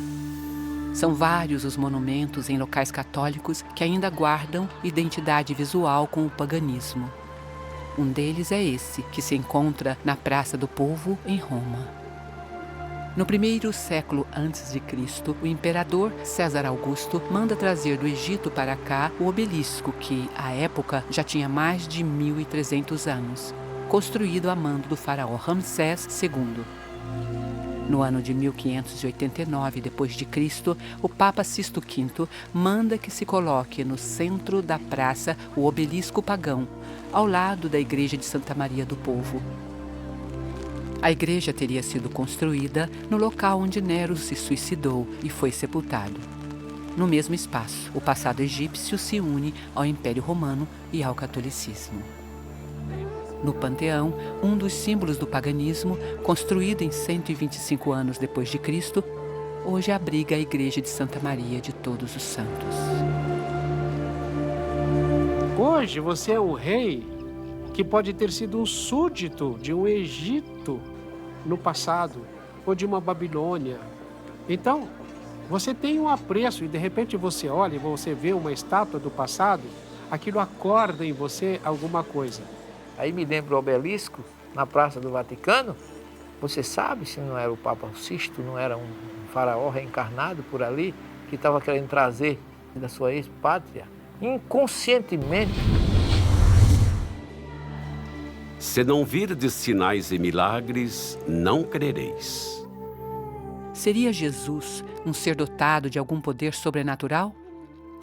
São vários os monumentos em locais católicos que ainda guardam identidade visual com o paganismo. Um deles é esse, que se encontra na Praça do Povo, em Roma. No 1º século a.C., o imperador César Augusto manda trazer do Egito para cá o obelisco que, à época, já tinha mais de 1.300 anos, construído a mando do faraó Ramsés II. No ano de 1589 d.C., o Papa Sisto V manda que se coloque no centro da praça o obelisco pagão, ao lado da igreja de Santa Maria do Povo. A igreja teria sido construída no local onde Nero se suicidou e foi sepultado. No mesmo espaço, o passado egípcio se une ao Império Romano e ao catolicismo. No Panteão, um dos símbolos do paganismo, construído em 125 anos depois de Cristo, hoje abriga a igreja de Santa Maria de Todos os Santos. Hoje você é um rei que pode ter sido um súdito de um Egito no passado, ou de uma Babilônia. Então, você tem um apreço e de repente você olha e você vê uma estátua do passado, aquilo acorda em você alguma coisa. Aí me lembra o obelisco na Praça do Vaticano. Você sabe se não era o Papa Sisto, não era um faraó reencarnado por ali, que estava querendo trazer da sua ex-pátria, inconscientemente. Se não virdes sinais e milagres, não crereis. Seria Jesus um ser dotado de algum poder sobrenatural?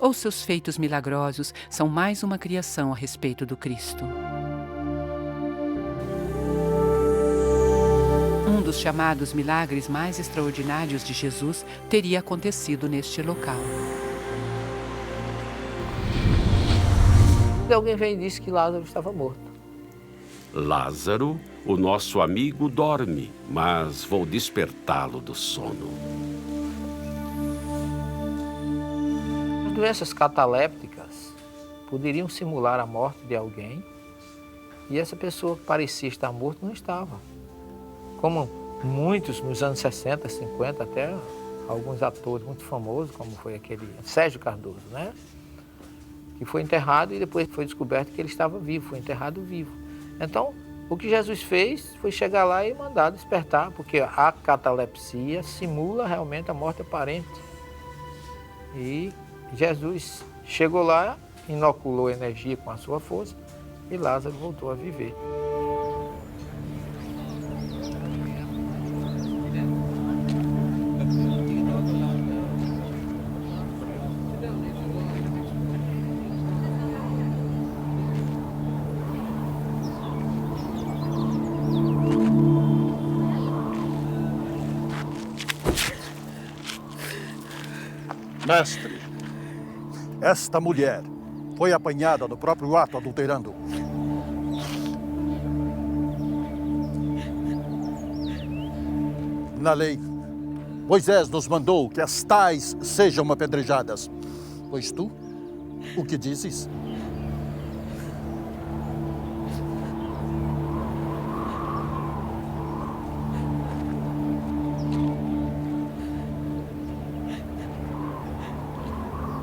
Ou seus feitos milagrosos são mais uma criação a respeito do Cristo? Um dos chamados milagres mais extraordinários de Jesus teria acontecido neste local. Alguém veio e disse que Lázaro estava morto. Lázaro, o nosso amigo, dorme, mas vou despertá-lo do sono. As doenças catalépticas poderiam simular a morte de alguém e essa pessoa que parecia estar morta não estava. Como muitos nos anos 60, 50, até alguns atores muito famosos, como foi aquele Sérgio Cardoso, né? Que foi enterrado e depois foi descoberto que ele estava vivo, foi enterrado vivo. Então, o que Jesus fez foi chegar lá e mandar despertar, porque a catalepsia simula realmente a morte aparente. E Jesus chegou lá, inoculou energia com a sua força e Lázaro voltou a viver. Mestre, esta mulher foi apanhada no próprio ato adulterando. Na lei, Moisés nos mandou que as tais sejam apedrejadas. Pois tu, o que dizes?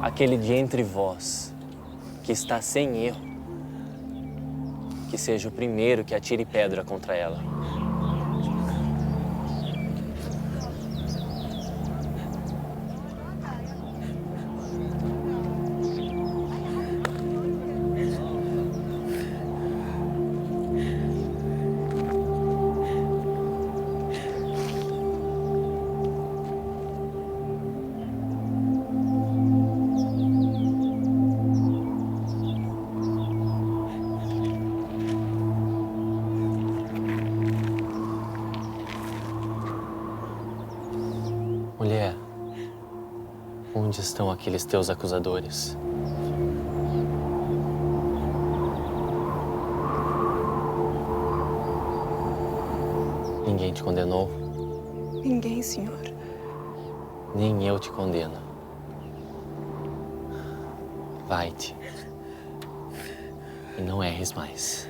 Aquele de entre vós que está sem erro, que seja o primeiro que atire pedra contra ela. Mulher, onde estão aqueles teus acusadores? Ninguém te condenou? Ninguém, Senhor. Nem eu te condeno. Vai-te e não erres mais.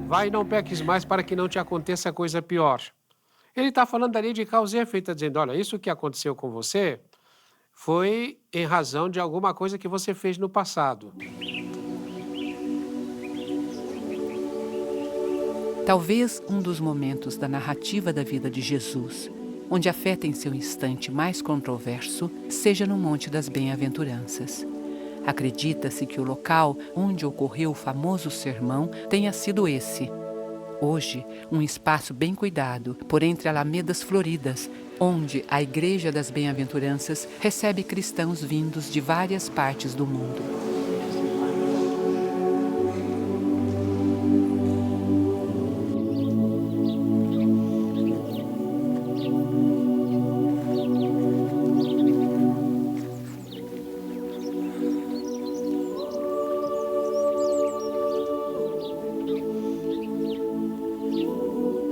Vai e não peques mais para que não te aconteça coisa pior. Ele está falando ali de causa e efeito, dizendo, olha, isso que aconteceu com você foi em razão de alguma coisa que você fez no passado. Talvez um dos momentos da narrativa da vida de Jesus, onde a fé tem seu instante mais controverso, seja no Monte das Bem-aventuranças. Acredita-se que o local onde ocorreu o famoso sermão tenha sido esse. Hoje, um espaço bem cuidado, por entre alamedas floridas, onde a Igreja das Bem-aventuranças recebe cristãos vindos de várias partes do mundo.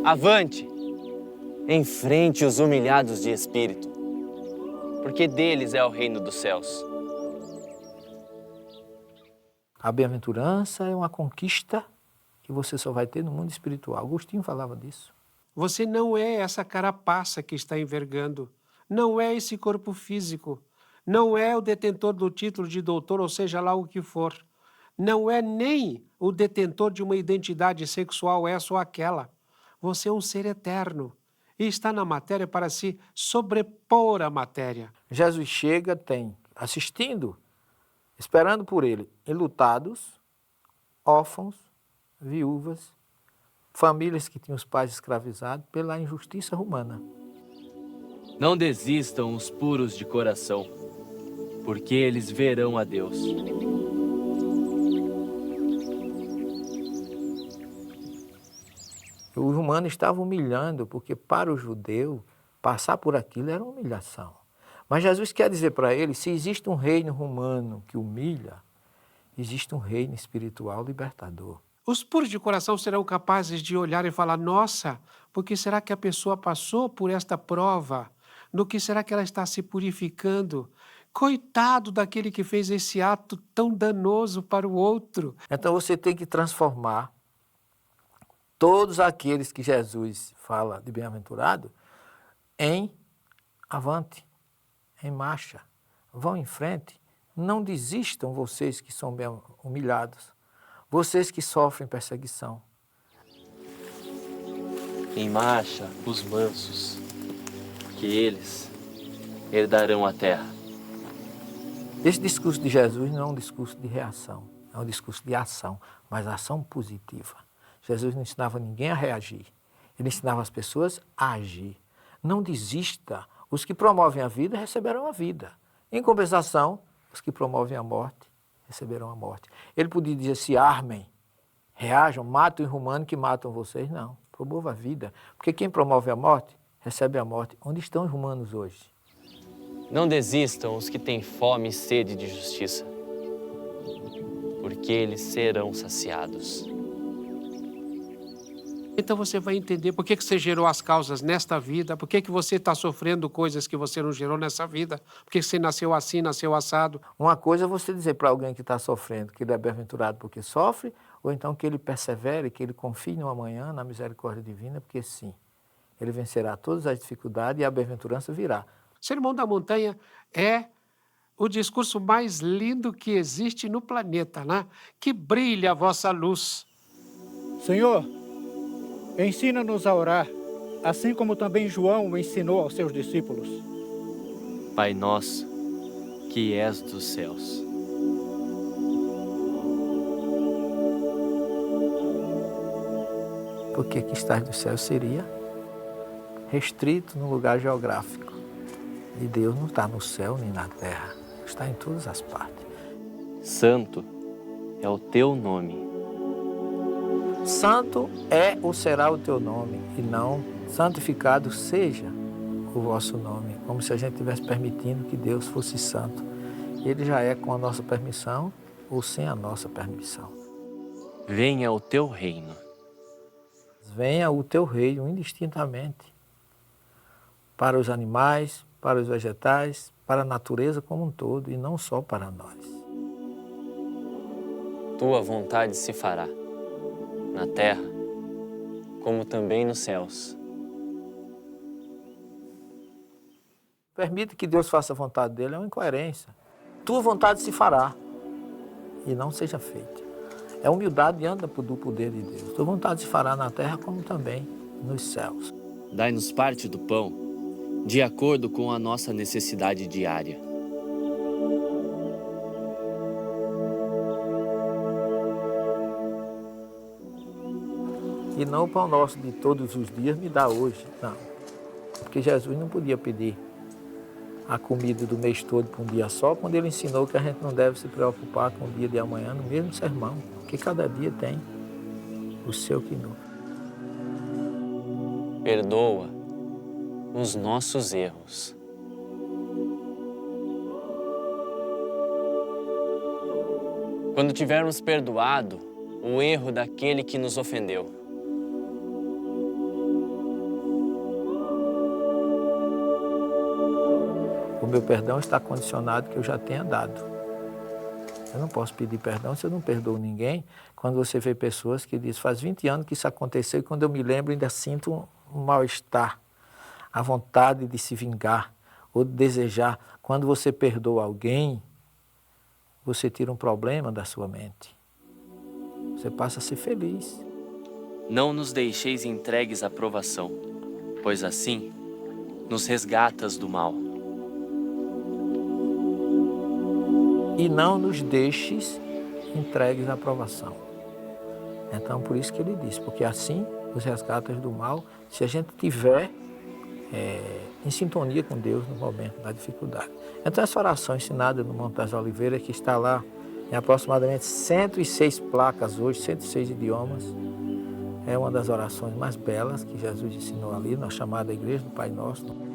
Avante! Enfrente os humilhados de espírito, porque deles é o reino dos céus. A bem-aventurança é uma conquista que você só vai ter no mundo espiritual. Agostinho falava disso. Você não é essa carapaça que está envergando. Não é esse corpo físico. Não é o detentor do título de doutor, ou seja lá o que for. Não é nem o detentor de uma identidade sexual, essa ou aquela. Você é um ser eterno e está na matéria para se sobrepor à matéria. Jesus chega, tem assistindo, esperando por ele, enlutados, órfãos, viúvas, famílias que tinham os pais escravizados pela injustiça romana. Não desistam os puros de coração, porque eles verão a Deus. Os romanos estavam humilhando, porque para o judeu, passar por aquilo era uma humilhação. Mas Jesus quer dizer para ele, se existe um reino romano que humilha, existe um reino espiritual libertador. Os puros de coração serão capazes de olhar e falar, nossa, porque será que a pessoa passou por esta prova? No que será que ela está se purificando? Coitado daquele que fez esse ato tão danoso para o outro. Então você tem que transformar todos aqueles que Jesus fala de bem-aventurado em avante, em marcha. Vão em frente. Não desistam vocês que são bem humilhados, vocês que sofrem perseguição. Em marcha os mansos, que eles herdarão a terra. Esse discurso de Jesus não é um discurso de reação, é um discurso de ação, mas ação positiva. Jesus não ensinava ninguém a reagir, ele ensinava as pessoas a agir. Não desista, os que promovem a vida receberão a vida. Em compensação, os que promovem a morte receberão a morte. Ele podia dizer, se armem, reajam, matem os romanos que matam vocês. Não, promova a vida. Porque quem promove a morte, recebe a morte. Onde estão os romanos hoje? Não desistam os que têm fome e sede de justiça, porque eles serão saciados. Então você vai entender por que você gerou as causas nesta vida, por que você está sofrendo coisas que você não gerou nessa vida, por que você nasceu assim, nasceu assado. Uma coisa é você dizer para alguém que está sofrendo que ele é bem-aventurado porque sofre, ou então que ele persevere, que ele confie no amanhã, na misericórdia divina, porque sim, ele vencerá todas as dificuldades e a bem-aventurança virá. Sermão da Montanha é o discurso mais lindo que existe no planeta, né? Que brilha a vossa luz. Senhor, ensina-nos a orar, assim como também João ensinou aos seus discípulos. Pai nosso, que és dos céus. Porque que estás do céu seria restrito num lugar geográfico. E Deus não está no céu nem na terra, está em todas as partes. Santo é o teu nome. Santo é ou será o teu nome, e não santificado seja o vosso nome, como se a gente estivesse permitindo que Deus fosse santo. Ele já é com a nossa permissão ou sem a nossa permissão. Venha o teu reino. Venha o teu reino indistintamente para os animais, para os vegetais, para a natureza como um todo e não só para nós. Tua vontade se fará, na terra, como também nos céus. Permite que Deus faça a vontade dele, é uma incoerência. Tua vontade se fará e não seja feita. É humildade diante do poder de Deus. Tua vontade se fará na terra como também nos céus. Dai-nos parte do pão, de acordo com a nossa necessidade diária. E não o pão nosso de todos os dias me dá hoje, não. Porque Jesus não podia pedir a comida do mês todo para um dia só, quando ele ensinou que a gente não deve se preocupar com o dia de amanhã no mesmo sermão, porque cada dia tem o seu quinô. Perdoa os nossos erros. Quando tivermos perdoado o erro daquele que nos ofendeu. O meu perdão está condicionado que eu já tenha dado. Eu não posso pedir perdão se eu não perdoo ninguém. Quando você vê pessoas que dizem, faz 20 anos que isso aconteceu e quando eu me lembro ainda sinto um mal-estar, a vontade de se vingar ou de desejar. Quando você perdoa alguém, você tira um problema da sua mente. Você passa a ser feliz. Não nos deixeis entregues à provação, pois assim nos resgatas do mal. E não nos deixes entregues à provação. Então, por isso que ele diz, porque assim nos resgatas do mal, se a gente tiver em sintonia com Deus no momento da dificuldade. Então, essa oração ensinada no Monte das Oliveiras, que está lá em aproximadamente 106 placas hoje, 106 idiomas, é uma das orações mais belas que Jesus ensinou ali, na chamada Igreja do Pai Nosso.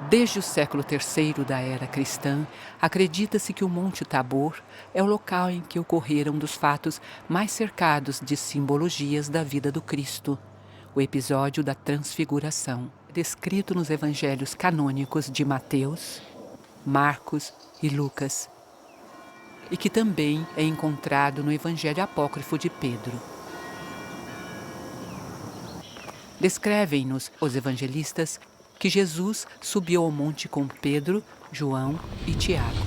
Desde o século III da era cristã, acredita-se que o Monte Tabor é o local em que ocorreram um dos fatos mais cercados de simbologias da vida do Cristo, o episódio da Transfiguração, descrito nos evangelhos canônicos de Mateus, Marcos e Lucas, e que também é encontrado no Evangelho Apócrifo de Pedro. Descrevem-nos os evangelistas que Jesus subiu ao monte com Pedro, João e Tiago.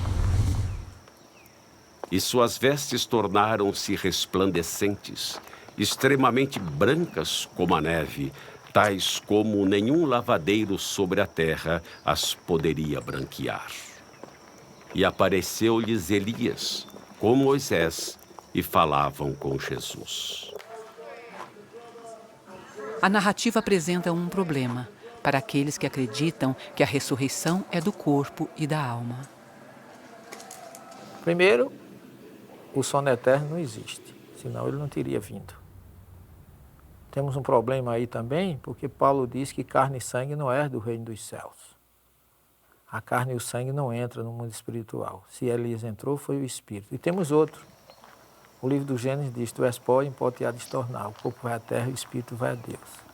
E suas vestes tornaram-se resplandecentes, extremamente brancas como a neve, tais como nenhum lavadeiro sobre a terra as poderia branquear. E apareceu-lhes Elias, com Moisés, e falavam com Jesus. A narrativa apresenta um problema. para aqueles que acreditam que a ressurreição é do corpo e da alma. Primeiro, o sono eterno não existe, senão ele não teria vindo. Temos um problema aí também, porque Paulo diz que carne e sangue não é do reino dos céus. A carne e o sangue não entram no mundo espiritual. Se Elias entrou, foi o Espírito. E temos outro. O livro do Gênesis diz, tu és pó e em pó te há de tornar. O corpo vai à terra e o Espírito vai a Deus.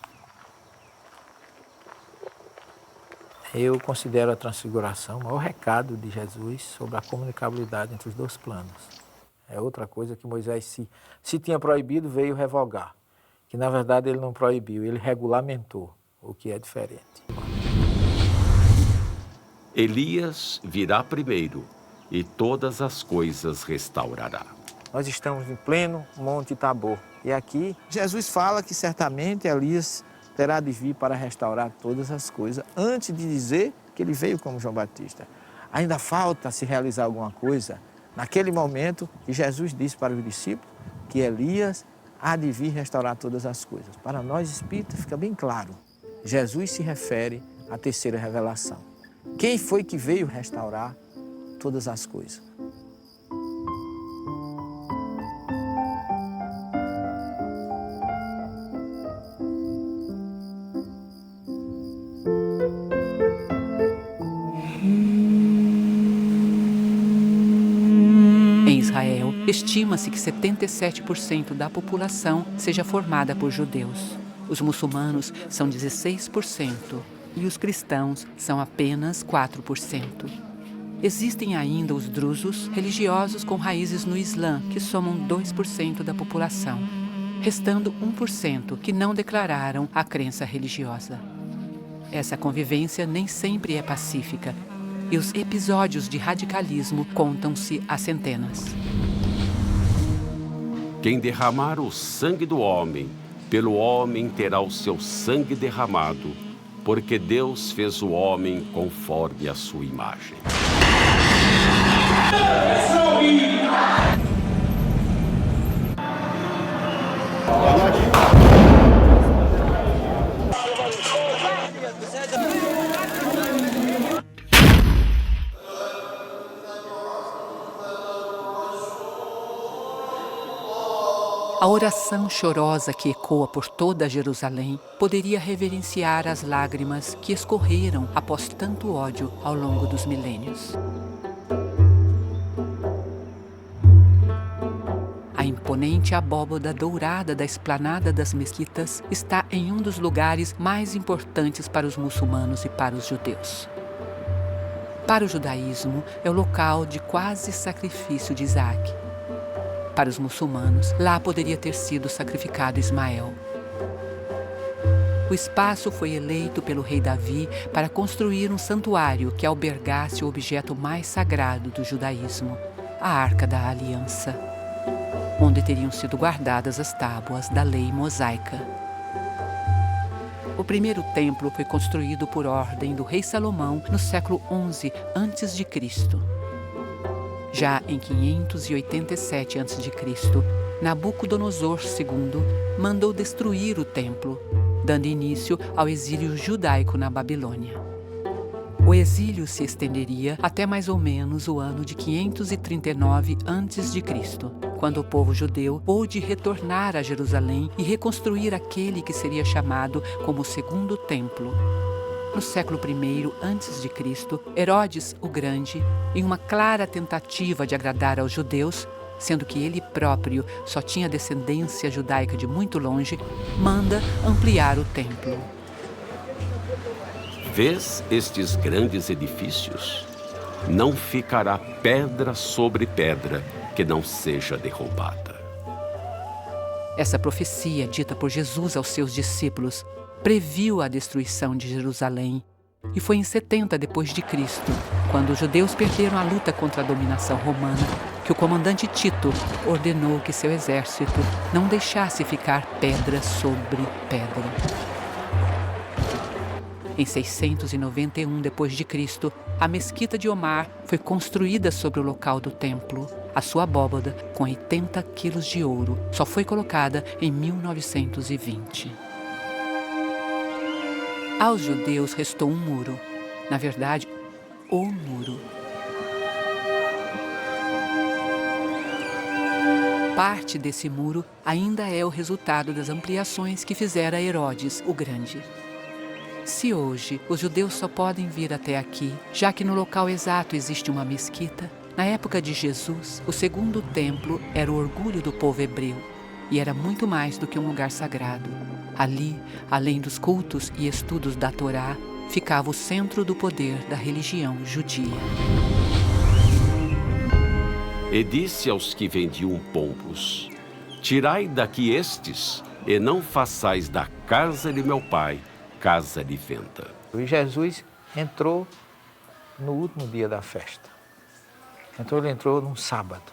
Eu considero a transfiguração o maior recado de Jesus sobre a comunicabilidade entre os dois planos. É outra coisa que Moisés, se tinha proibido, veio revogar. Que na verdade ele não proibiu, ele regulamentou, o que é diferente. Elias virá primeiro e todas as coisas restaurará. Nós estamos em pleno Monte Tabor. E aqui Jesus fala que certamente Elias terá de vir para restaurar todas as coisas, antes de dizer que ele veio como João Batista. Ainda falta se realizar alguma coisa. Naquele momento que Jesus disse para os discípulos que Elias há de vir restaurar todas as coisas. Para nós espíritas fica bem claro. Jesus se refere à terceira revelação. Quem foi que veio restaurar todas as coisas? Em Israel, estima-se que 77% da população seja formada por judeus. Os muçulmanos são 16% e os cristãos são apenas 4%. Existem ainda os drusos, religiosos com raízes no Islã, que somam 2% da população, restando 1% que não declararam a crença religiosa. Essa convivência nem sempre é pacífica e os episódios de radicalismo contam-se a centenas. Quem derramar o sangue do homem, pelo homem terá o seu sangue derramado, porque Deus fez o homem conforme a sua imagem. A oração chorosa que ecoa por toda Jerusalém poderia reverenciar as lágrimas que escorreram após tanto ódio ao longo dos milênios. A imponente abóbada dourada da esplanada das mesquitas está em um dos lugares mais importantes para os muçulmanos e para os judeus. Para o judaísmo, é o local de quase sacrifício de Isaac. Para os muçulmanos, lá poderia ter sido sacrificado Ismael. O espaço foi eleito pelo rei Davi para construir um santuário que albergasse o objeto mais sagrado do judaísmo, a Arca da Aliança, onde teriam sido guardadas as tábuas da lei mosaica. O primeiro templo foi construído por ordem do rei Salomão no século XI a.C. Já em 587 a.C., Nabucodonosor II mandou destruir o templo, dando início ao exílio judaico na Babilônia. O exílio se estenderia até mais ou menos o ano de 539 a.C., quando o povo judeu pôde retornar a Jerusalém e reconstruir aquele que seria chamado como o Segundo Templo. No século I a.C., Herodes o Grande, em uma clara tentativa de agradar aos judeus, sendo que ele próprio só tinha descendência judaica de muito longe, manda ampliar o templo. Vês estes grandes edifícios? Não ficará pedra sobre pedra que não seja derrubada. Essa profecia, dita por Jesus aos seus discípulos, previu a destruição de Jerusalém, e foi em 70 d.C., quando os judeus perderam a luta contra a dominação romana, que o comandante Tito ordenou que seu exército não deixasse ficar pedra sobre pedra. Em 691 d.C., a mesquita de Omar foi construída sobre o local do templo. A sua abóbada, com 80 quilos de ouro, só foi colocada em 1920. Aos judeus restou um muro, na verdade, o muro. Parte desse muro ainda é o resultado das ampliações que fizera Herodes o Grande. Se hoje os judeus só podem vir até aqui, já que no local exato existe uma mesquita, na época de Jesus, o segundo templo era o orgulho do povo hebreu e era muito mais do que um lugar sagrado. Ali, além dos cultos e estudos da Torá, ficava o centro do poder da religião judia. E disse aos que vendiam pombos: tirai daqui estes, e não façais da casa de meu pai casa de venda. E Jesus entrou no último dia da festa. Ele entrou num sábado.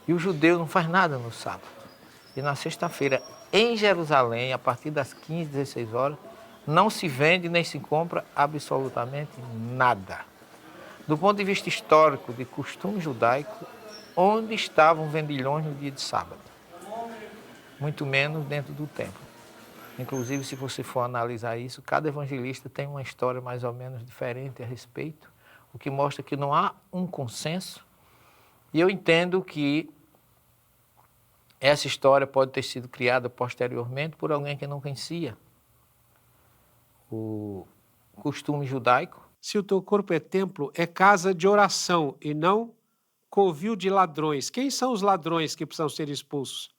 E o judeu não faz nada no sábado. E na sexta-feira, em Jerusalém, a partir das 15, 16 horas, não se vende nem se compra absolutamente nada. Do ponto de vista histórico, de costume judaico, onde estavam vendilhões no dia de sábado? Muito menos dentro do templo. Inclusive, se você for analisar isso, cada evangelista tem uma história mais ou menos diferente a respeito, o que mostra que não há um consenso. E eu entendo que essa história pode ter sido criada posteriormente por alguém que não conhecia o costume judaico. Se o teu corpo é templo, é casa de oração e não covil de ladrões. Quem são os ladrões que precisam ser expulsos?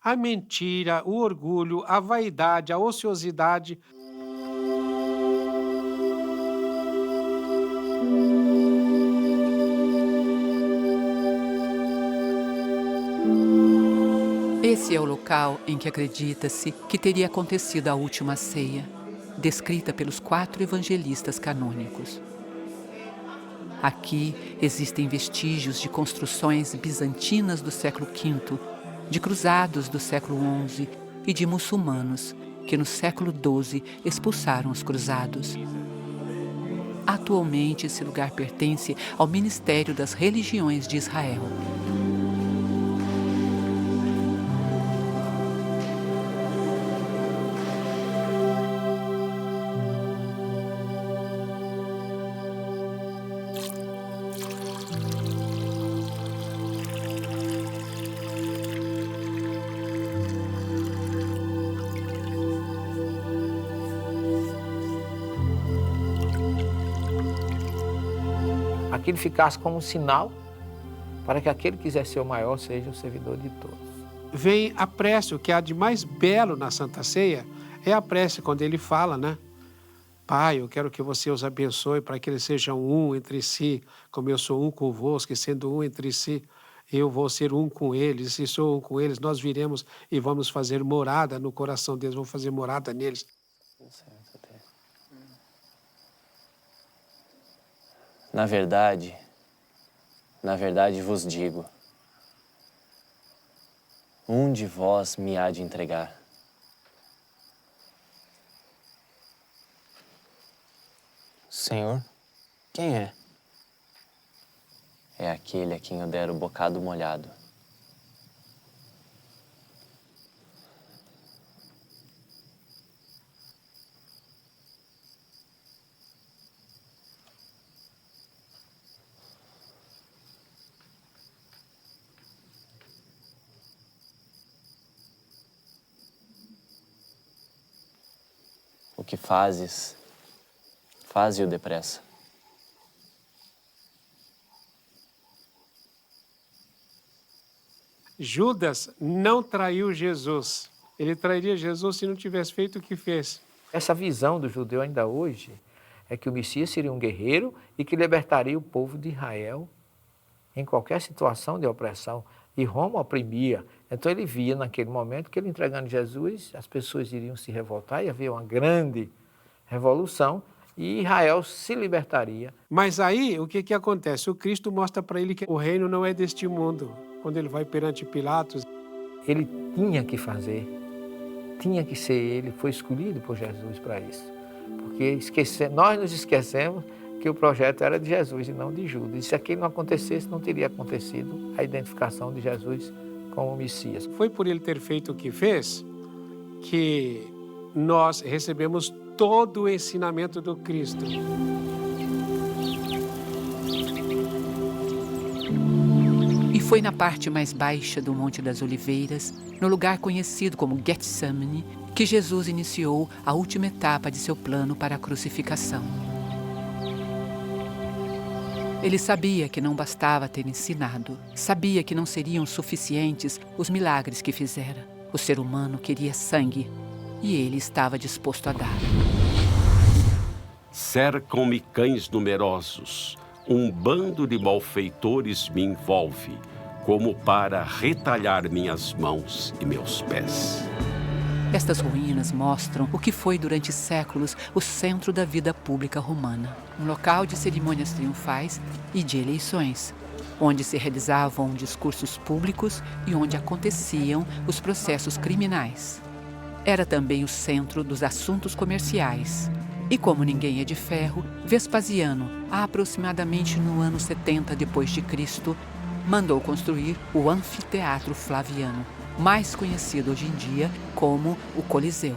A mentira, o orgulho, a vaidade, a ociosidade. Esse é o local em que acredita-se que teria acontecido a última ceia, descrita pelos 4 evangelistas canônicos. Aqui existem vestígios de construções bizantinas do século V, de cruzados do século XI e de muçulmanos que no século XII expulsaram os cruzados. Atualmente, esse lugar pertence ao Ministério das Religiões de Israel. Aquilo ficasse como um sinal para que aquele que quiser ser o maior seja o servidor de todos. Vem a prece, o que há de mais belo na Santa Ceia é a prece quando ele fala, né? Pai, eu quero que você os abençoe para que eles sejam um entre si, como eu sou um convosco, e sendo um entre si, eu vou ser um com eles. E se sou um com eles, nós viremos e vamos fazer morada no coração deles, vamos fazer morada neles. Na verdade vos digo, um de vós me há de entregar. Senhor, quem é? É aquele a quem eu der o bocado molhado. O que fazes, faze-o depressa. Judas não traiu Jesus. Ele trairia Jesus se não tivesse feito o que fez. Essa visão do judeu ainda hoje é que o Messias seria um guerreiro e que libertaria o povo de Israel em qualquer situação de opressão. E Roma oprimia. Então ele via naquele momento que ele entregando Jesus, as pessoas iriam se revoltar e havia uma grande revolução e Israel se libertaria. Mas aí, o que acontece? O Cristo mostra para ele que o reino não é deste mundo. Quando ele vai perante Pilatos, ele tinha que fazer, tinha que ser ele, foi escolhido por Jesus para isso. Porque nós nos esquecemos que o projeto era de Jesus e não de Judas. E se aquilo não acontecesse, não teria acontecido a identificação de Jesus como Messias. Foi por ele ter feito o que fez que nós recebemos todo o ensinamento do Cristo. E foi na parte mais baixa do Monte das Oliveiras, no lugar conhecido como Getsemane, que Jesus iniciou a última etapa de seu plano para a crucificação. Ele sabia que não bastava ter ensinado, sabia que não seriam suficientes os milagres que fizera. O ser humano queria sangue e ele estava disposto a dar. Cercam-me cães numerosos, um bando de malfeitores me envolve, como para retalhar minhas mãos e meus pés. Estas ruínas mostram o que foi durante séculos o centro da vida pública romana. Um local de cerimônias triunfais e de eleições, onde se realizavam discursos públicos e onde aconteciam os processos criminais. Era também o centro dos assuntos comerciais. E como ninguém é de ferro, Vespasiano, aproximadamente no ano 70 d.C., mandou construir o Anfiteatro Flaviano, mais conhecido hoje em dia como o Coliseu.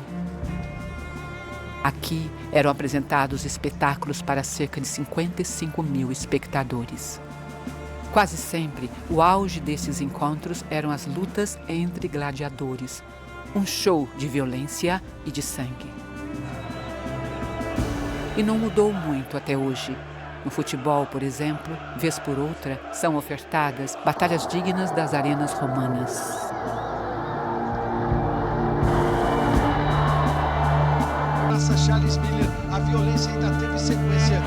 Aqui eram apresentados espetáculos para cerca de 55 mil espectadores. Quase sempre, o auge desses encontros eram as lutas entre gladiadores, um show de violência e de sangue. E não mudou muito até hoje. No futebol, por exemplo, vez por outra, são ofertadas batalhas dignas das arenas romanas. Charles Miller, a violência ainda teve sequência.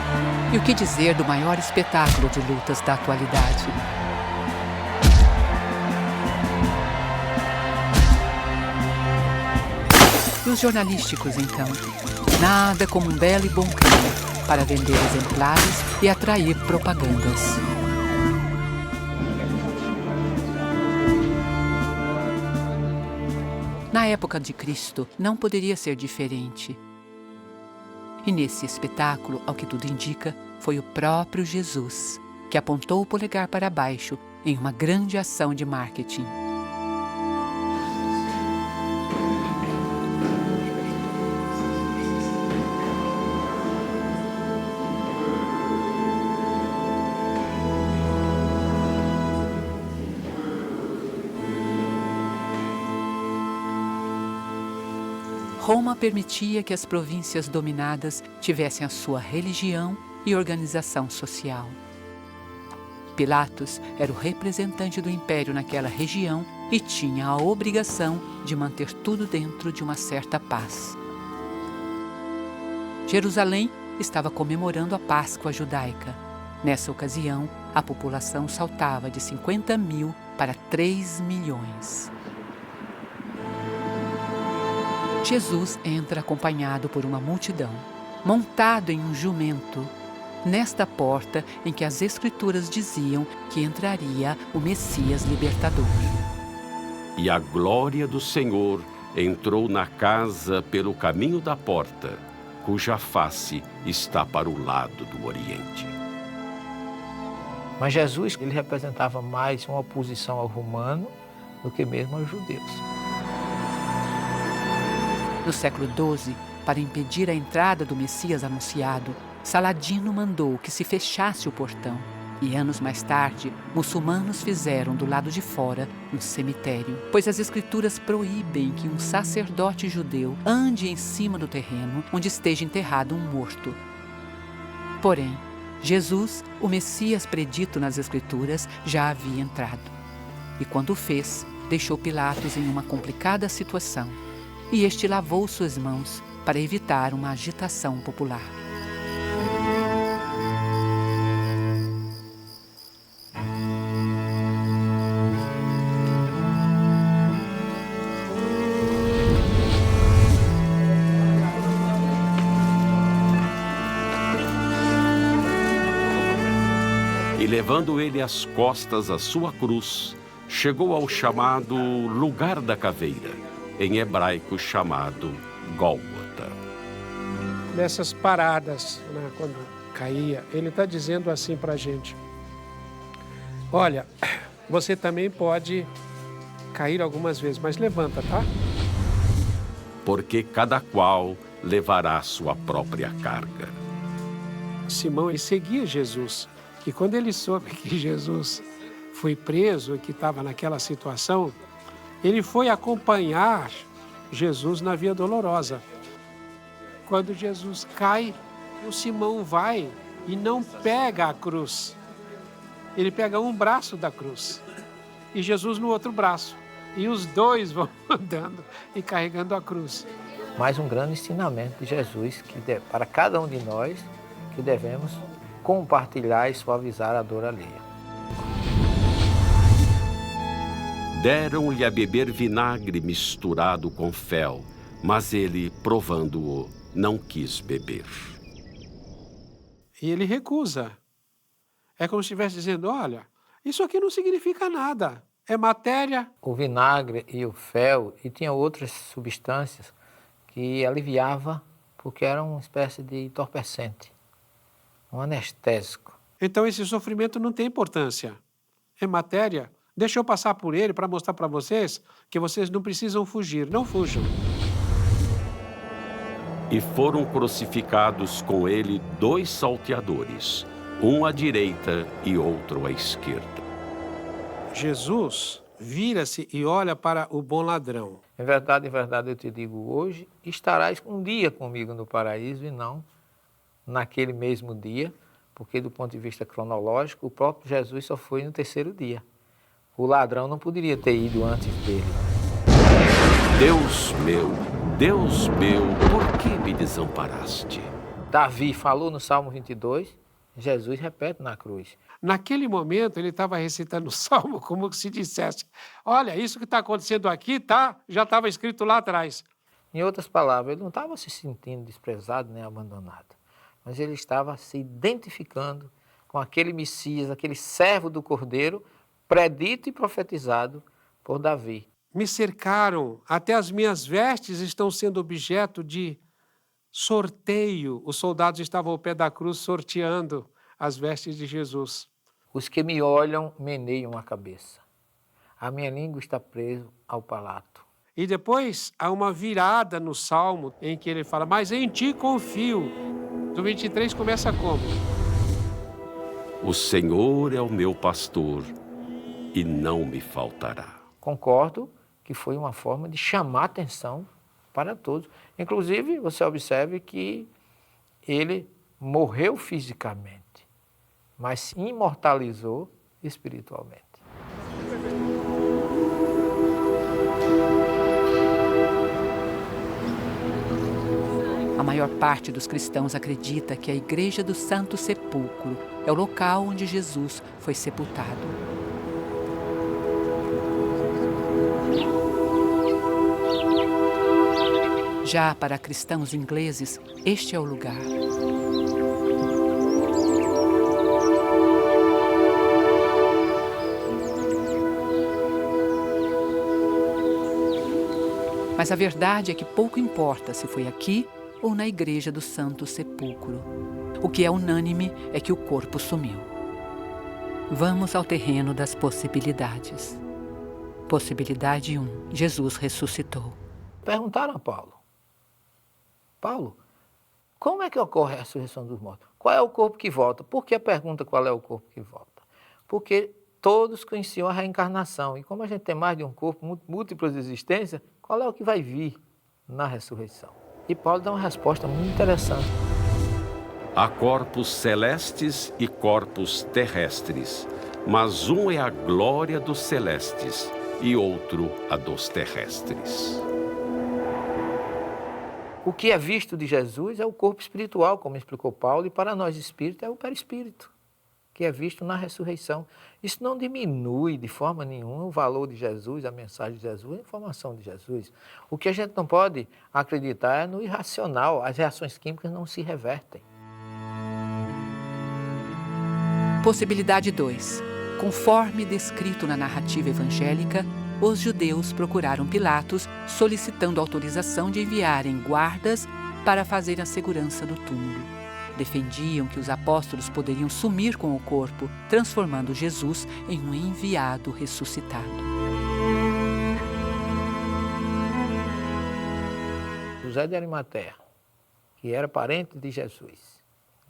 E o que dizer do maior espetáculo de lutas da atualidade? E os jornalísticos, então? Nada como um belo e bom crime para vender exemplares e atrair propagandas. Na época de Cristo, não poderia ser diferente. E nesse espetáculo, ao que tudo indica, foi o próprio Jesus que apontou o polegar para baixo em uma grande ação de marketing. Roma permitia que as províncias dominadas tivessem a sua religião e organização social. Pilatos era o representante do império naquela região e tinha a obrigação de manter tudo dentro de uma certa paz. Jerusalém estava comemorando a Páscoa judaica. Nessa ocasião, a população saltava de 50 mil para 3 milhões. Jesus entra acompanhado por uma multidão, montado em um jumento, nesta porta em que as Escrituras diziam que entraria o Messias libertador. E a glória do Senhor entrou na casa pelo caminho da porta, cuja face está para o lado do Oriente. Mas Jesus, ele representava mais uma oposição ao romano do que mesmo aos judeus. No século XII, para impedir a entrada do Messias anunciado, Saladino mandou que se fechasse o portão. E anos mais tarde, muçulmanos fizeram do lado de fora um cemitério, pois as Escrituras proíbem que um sacerdote judeu ande em cima do terreno onde esteja enterrado um morto. Porém, Jesus, o Messias predito nas Escrituras, já havia entrado. E quando o fez, deixou Pilatos em uma complicada situação. E este lavou suas mãos para evitar uma agitação popular. E levando ele às costas a sua cruz, chegou ao chamado Lugar da Caveira, em hebraico chamado Gólgota. Nessas paradas, né, quando caía, ele está dizendo assim para a gente: olha, você também pode cair algumas vezes, mas levanta, tá? Porque cada qual levará sua própria carga. Simão, ele seguia Jesus, e quando ele soube que Jesus foi preso e que estava naquela situação, ele foi acompanhar Jesus na Via Dolorosa. Quando Jesus cai, o Simão vai e não pega a cruz. Ele pega um braço da cruz e Jesus no outro braço. E os dois vão andando e carregando a cruz. Mais um grande ensinamento de Jesus para cada um de nós que devemos compartilhar e suavizar a dor alheia. Deram-lhe a beber vinagre misturado com fel, mas ele, provando-o, não quis beber. E ele recusa. É como se estivesse dizendo, olha, isso aqui não significa nada, é matéria. O vinagre e o fel, e tinha outras substâncias que aliviava, porque era uma espécie de entorpecente, um anestésico. Então esse sofrimento não tem importância, é matéria. Deixa eu passar por ele para mostrar para vocês que vocês não precisam fugir, não fujam. E foram crucificados com ele 2 salteadores, um à direita e outro à esquerda. Jesus vira-se e olha para o bom ladrão. Em verdade eu te digo, hoje estarás um dia comigo no paraíso e não naquele mesmo dia, porque do ponto de vista cronológico, o próprio Jesus só foi no 3º dia. O ladrão não poderia ter ido antes dele. Deus meu, por que me desamparaste? Davi falou no Salmo 22, Jesus repete na cruz. Naquele momento, ele estava recitando o Salmo como se dissesse, olha, isso que está acontecendo aqui já estava escrito lá atrás. Em outras palavras, ele não estava se sentindo desprezado nem abandonado, mas ele estava se identificando com aquele Messias, aquele servo do Cordeiro, predito e profetizado por Davi. Me cercaram, até as minhas vestes estão sendo objeto de sorteio. Os soldados estavam ao pé da cruz sorteando as vestes de Jesus. Os que me olham meneiam a cabeça. A minha língua está presa ao palato. E depois há uma virada no Salmo em que ele fala, mas em ti confio. Do 23 começa como? O Senhor é o meu pastor e não me faltará. Concordo que foi uma forma de chamar atenção para todos. Inclusive, você observe que ele morreu fisicamente, mas se imortalizou espiritualmente. A maior parte dos cristãos acredita que a Igreja do Santo Sepulcro é o local onde Jesus foi sepultado. Já para cristãos ingleses, este é o lugar. Mas a verdade é que pouco importa se foi aqui ou na Igreja do Santo Sepulcro. O que é unânime é que o corpo sumiu. Vamos ao terreno das possibilidades. Possibilidade 1. Jesus ressuscitou. Perguntaram a Paulo, como é que ocorre a ressurreição dos mortos? Qual é o corpo que volta? Por que a pergunta qual é o corpo que volta? Porque todos conheciam a reencarnação. E como a gente tem mais de um corpo, múltiplas existências, qual é o que vai vir na ressurreição? E Paulo dá uma resposta muito interessante. Há corpos celestes e corpos terrestres, mas um é a glória dos celestes e outro a dos terrestres. O que é visto de Jesus é o corpo espiritual, como explicou Paulo, e para nós espírito é o perispírito, que é visto na ressurreição. Isso não diminui de forma nenhuma o valor de Jesus, a mensagem de Jesus, a informação de Jesus. O que a gente não pode acreditar é no irracional, as reações químicas não se revertem. Possibilidade 2. Conforme descrito na narrativa evangélica, os judeus procuraram Pilatos solicitando autorização de enviarem guardas para fazer a segurança do túmulo. Defendiam que os apóstolos poderiam sumir com o corpo, transformando Jesus em um enviado ressuscitado. José de Arimateia, que era parente de Jesus,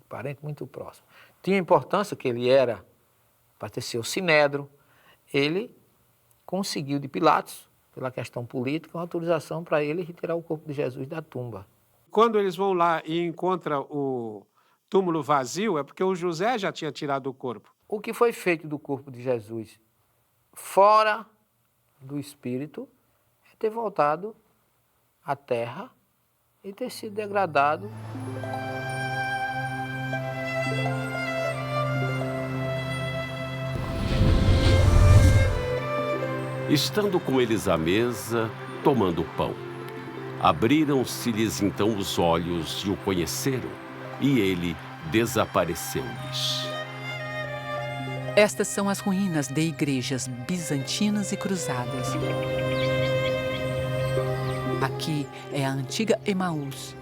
parente muito próximo. Tinha importância que ele era, pertenceu ao Sinédrio, ele conseguiu de Pilatos, pela questão política, uma autorização para ele retirar o corpo de Jesus da tumba. Quando eles vão lá e encontram o túmulo vazio, é porque o José já tinha tirado o corpo. O que foi feito do corpo de Jesus fora do espírito é ter voltado à terra e ter sido degradado. Estando com eles à mesa, tomando pão, abriram-se-lhes então os olhos e o conheceram, e ele desapareceu-lhes. Estas são as ruínas de igrejas bizantinas e cruzadas. Aqui é a antiga Emaús,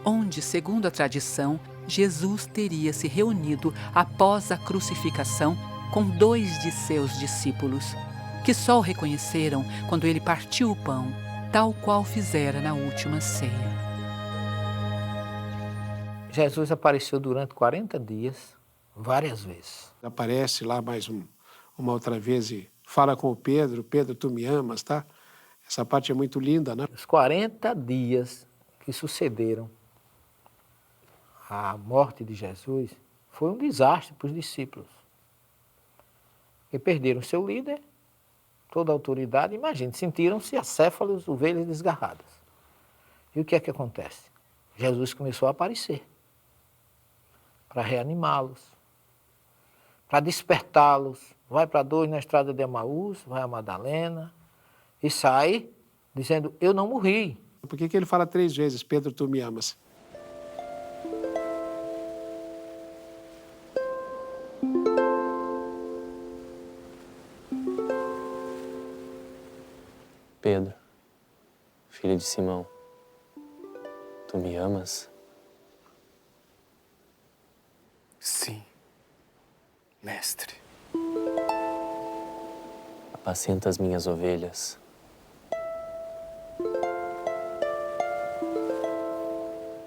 onde, segundo a tradição, Jesus teria se reunido após a crucificação com 2 de seus discípulos, que só o reconheceram quando ele partiu o pão, tal qual fizera na última ceia. Jesus apareceu durante 40 dias, várias vezes. Aparece lá mais uma outra vez e fala com o Pedro: Pedro, tu me amas, tá? Essa parte é muito linda, né? Os 40 dias que sucederam à morte de Jesus foi um desastre para os discípulos. Porque perderam seu líder, toda a autoridade, imagine, sentiram-se acéfalos, ovelhas desgarradas. E o que é que acontece? Jesus começou a aparecer para reanimá-los, para despertá-los. Vai para 2 na estrada de Emaús, vai a Madalena e sai dizendo: eu não morri. Por que ele fala 3 vezes: Pedro, tu me amas? Pedro, filho de Simão, tu me amas? Sim, mestre. Apacenta as minhas ovelhas.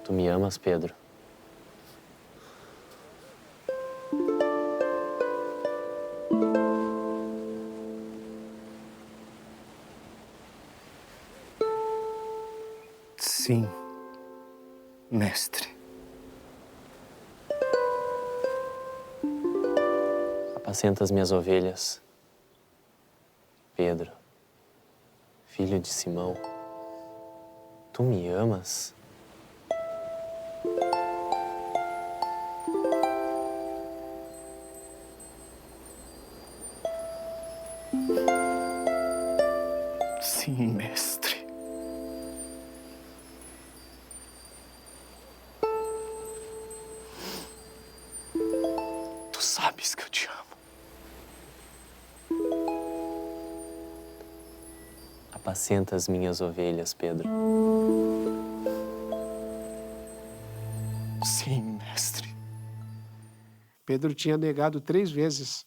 Tu me amas, Pedro? Sim, mestre. Apacenta as minhas ovelhas, Pedro, filho de Simão. Tu me amas? Sim, mestre. Tu sabes que eu te amo. Apacenta as minhas ovelhas, Pedro. Sim, mestre. Pedro tinha negado 3 vezes.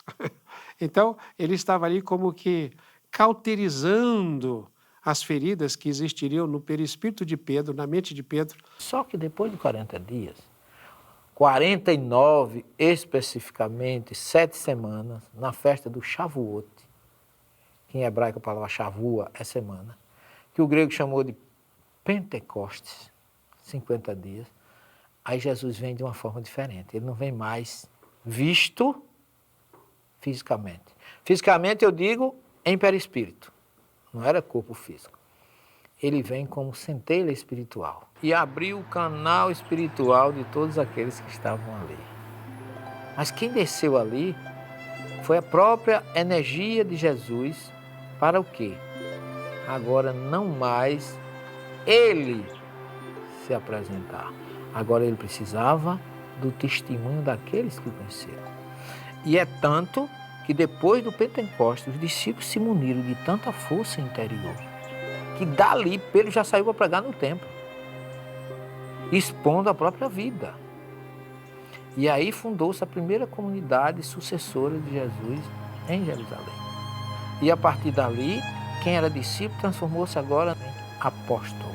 Então, ele estava ali como que cauterizando as feridas que existiriam no perispírito de Pedro, na mente de Pedro. Só que depois de 40 dias, 49 especificamente, 7 semanas, na festa do Shavuot, que em hebraico a palavra Shavua é semana, que o grego chamou de Pentecostes, 50 dias, aí Jesus vem de uma forma diferente. Ele não vem mais visto fisicamente. Fisicamente eu digo em perispírito, não era corpo físico. Ele vem como centelha espiritual e abriu o canal espiritual de todos aqueles que estavam ali. Mas quem desceu ali foi a própria energia de Jesus. Para o quê? Agora não mais ele se apresentar. Agora ele precisava do testemunho daqueles que o conheceram. E é tanto que depois do Pentecostes, os discípulos se muniram de tanta força interior, que dali Pedro já saiu para pregar no templo, expondo a própria vida. E aí fundou-se a primeira comunidade sucessora de Jesus em Jerusalém. E a partir dali, quem era discípulo transformou-se agora em apóstolo.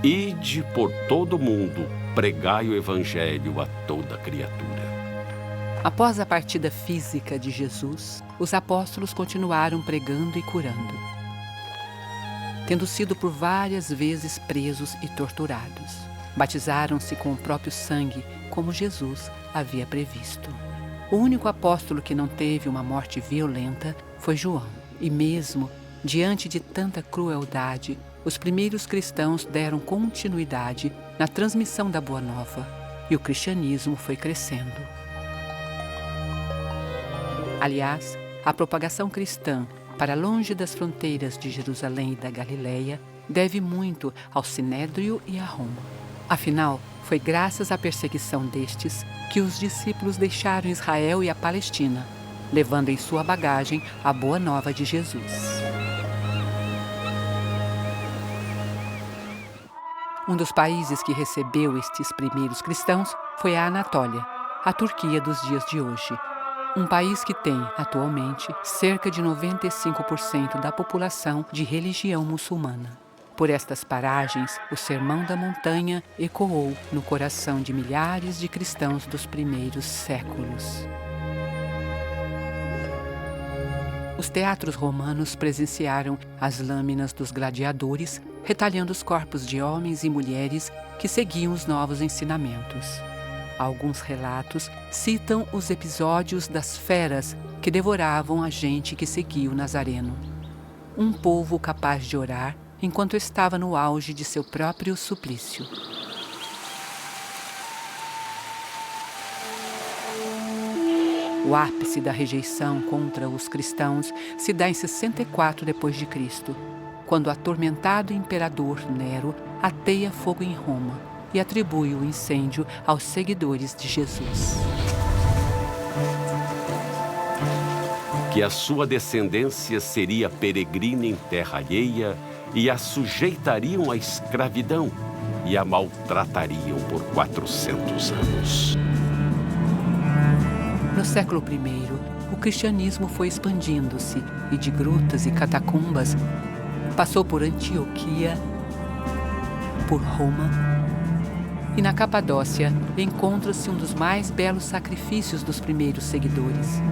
Ide por todo o mundo, pregai o evangelho a toda criatura. Após a partida física de Jesus, os apóstolos continuaram pregando e curando, tendo sido por várias vezes presos e torturados. Batizaram-se com o próprio sangue, como Jesus havia previsto. O único apóstolo que não teve uma morte violenta foi João. E mesmo diante de tanta crueldade, os primeiros cristãos deram continuidade na transmissão da Boa Nova e o cristianismo foi crescendo. Aliás, a propagação cristã para longe das fronteiras de Jerusalém e da Galileia deve muito ao Sinédrio e a Roma. Afinal, foi graças à perseguição destes que os discípulos deixaram Israel e a Palestina, levando em sua bagagem a Boa Nova de Jesus. Um dos países que recebeu estes primeiros cristãos foi a Anatólia, a Turquia dos dias de hoje. Um país que tem, atualmente, cerca de 95% da população de religião muçulmana. Por estas paragens, o Sermão da Montanha ecoou no coração de milhares de cristãos dos primeiros séculos. Os teatros romanos presenciaram as lâminas dos gladiadores, retalhando os corpos de homens e mulheres que seguiam os novos ensinamentos. Alguns relatos citam os episódios das feras que devoravam a gente que seguia o Nazareno. Um povo capaz de orar enquanto estava no auge de seu próprio suplício. O ápice da rejeição contra os cristãos se dá em 64 d.C., quando o atormentado imperador Nero ateia fogo em Roma e atribui o incêndio aos seguidores de Jesus. Que a sua descendência seria peregrina em terra alheia e a sujeitariam à escravidão e a maltratariam por 400 anos. No século I, o cristianismo foi expandindo-se e de grutas e catacumbas passou por Antioquia, por Roma, e na Capadócia encontra-se um dos mais belos sacrifícios dos primeiros seguidores.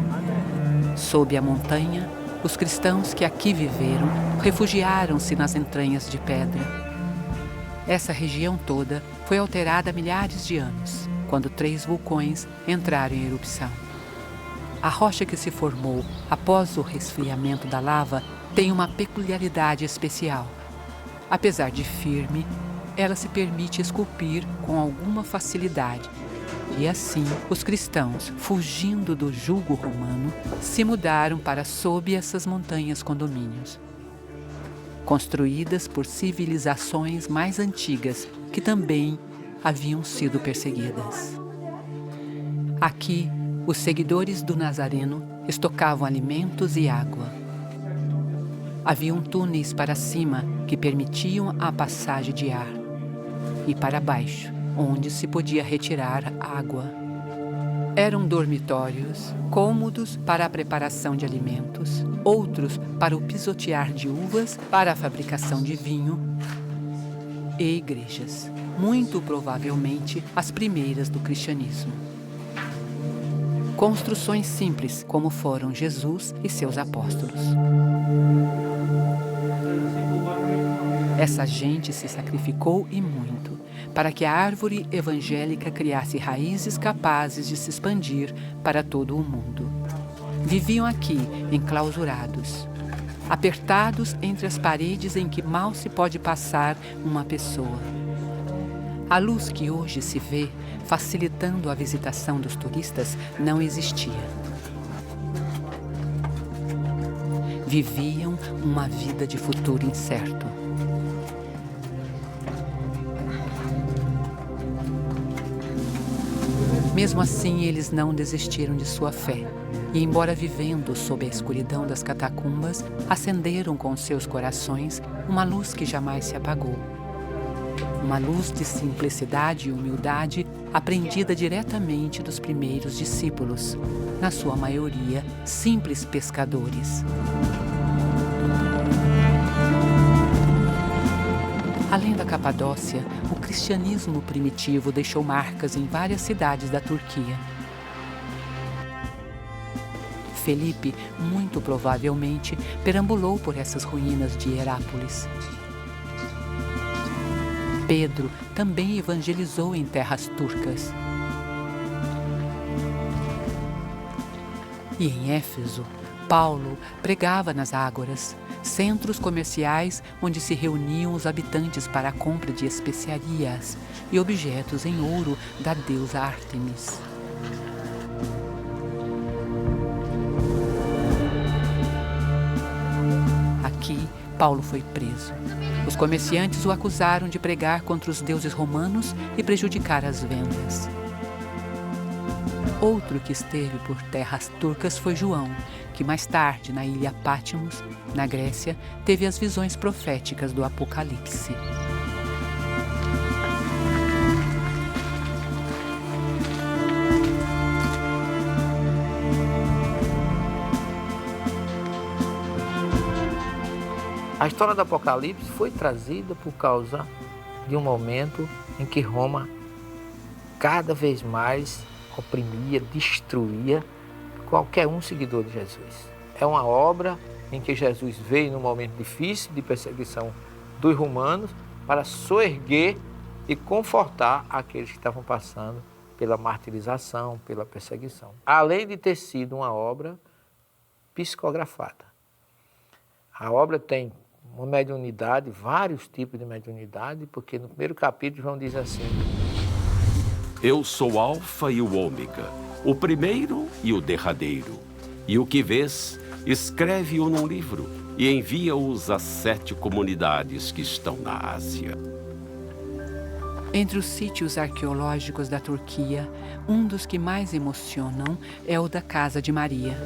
Sob a montanha, os cristãos que aqui viveram refugiaram-se nas entranhas de pedra. Essa região toda foi alterada há milhares de anos, quando 3 vulcões entraram em erupção. A rocha que se formou após o resfriamento da lava tem uma peculiaridade especial. Apesar de firme, ela se permite esculpir com alguma facilidade. E assim, os cristãos, fugindo do jugo romano, se mudaram para sob essas montanhas condomínios, construídas por civilizações mais antigas que também haviam sido perseguidas. Aqui, os seguidores do Nazareno estocavam alimentos e água. Haviam túneis para cima que permitiam a passagem de ar, e para baixo, onde se podia retirar água. Eram dormitórios, cômodos para a preparação de alimentos, outros para o pisotear de uvas para a fabricação de vinho, e igrejas, muito provavelmente as primeiras do cristianismo. Construções simples, como foram Jesus e seus apóstolos. Essa gente se sacrificou e muito para que a árvore evangélica criasse raízes capazes de se expandir para todo o mundo. Viviam aqui, enclausurados, apertados entre as paredes em que mal se pode passar uma pessoa. A luz que hoje se vê, facilitando a visitação dos turistas, não existia. Viviam uma vida de futuro incerto. Mesmo assim, eles não desistiram de sua fé. E, embora vivendo sob a escuridão das catacumbas, acenderam com seus corações uma luz que jamais se apagou. Uma luz de simplicidade e humildade aprendida diretamente dos primeiros discípulos, na sua maioria simples pescadores. Além da Capadócia, o cristianismo primitivo deixou marcas em várias cidades da Turquia. Felipe, muito provavelmente, perambulou por essas ruínas de Herápolis. Pedro também evangelizou em terras turcas. E em Éfeso, Paulo pregava nas ágoras, centros comerciais onde se reuniam os habitantes para a compra de especiarias e objetos em ouro da deusa Ártemis. Aqui, Paulo foi preso. Os comerciantes o acusaram de pregar contra os deuses romanos e prejudicar as vendas. Outro que esteve por terras turcas foi João, que mais tarde, na ilha Patmos, na Grécia, teve as visões proféticas do Apocalipse. A história do Apocalipse foi trazida por causa de um momento em que Roma cada vez mais oprimia, destruía qualquer um seguidor de Jesus. É uma obra em que Jesus veio num momento difícil de perseguição dos romanos para soerguer e confortar aqueles que estavam passando pela martirização, pela perseguição. Além de ter sido uma obra psicografada. A obra tem uma mediunidade, vários tipos de mediunidade, porque no primeiro capítulo João diz assim: Eu sou o Alfa e o Ômega, o primeiro e o derradeiro. E o que vês, escreve-o num livro e envia-os às 7 comunidades que estão na Ásia. Entre os sítios arqueológicos da Turquia, um dos que mais emocionam é o da Casa de Maria,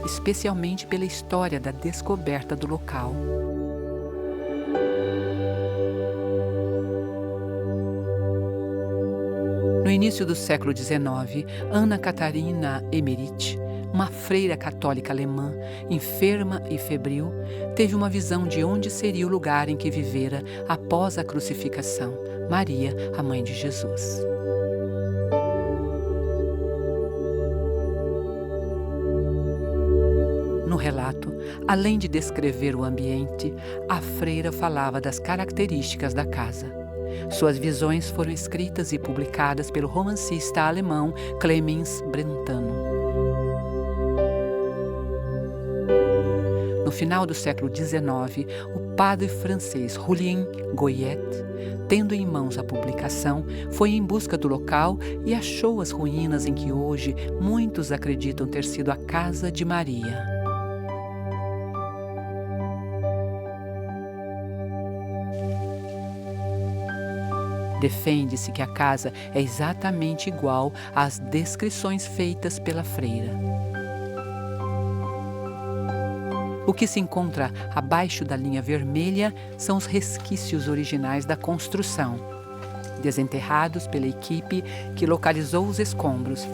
especialmente pela história da descoberta do local. No início do século XIX, Ana Catarina Emmerich, uma freira católica alemã, enferma e febril, teve uma visão de onde seria o lugar em que vivera após a crucificação, Maria, a mãe de Jesus. No relato, além de descrever o ambiente, a freira falava das características da casa. Suas visões foram escritas e publicadas pelo romancista alemão Clemens Brentano. No final do século XIX, o padre francês Julien Goyet, tendo em mãos a publicação, foi em busca do local e achou as ruínas em que hoje muitos acreditam ter sido a Casa de Maria. Defende-se que a casa é exatamente igual às descrições feitas pela freira. O que se encontra abaixo da linha vermelha são os resquícios originais da construção, desenterrados pela equipe que localizou os escombros.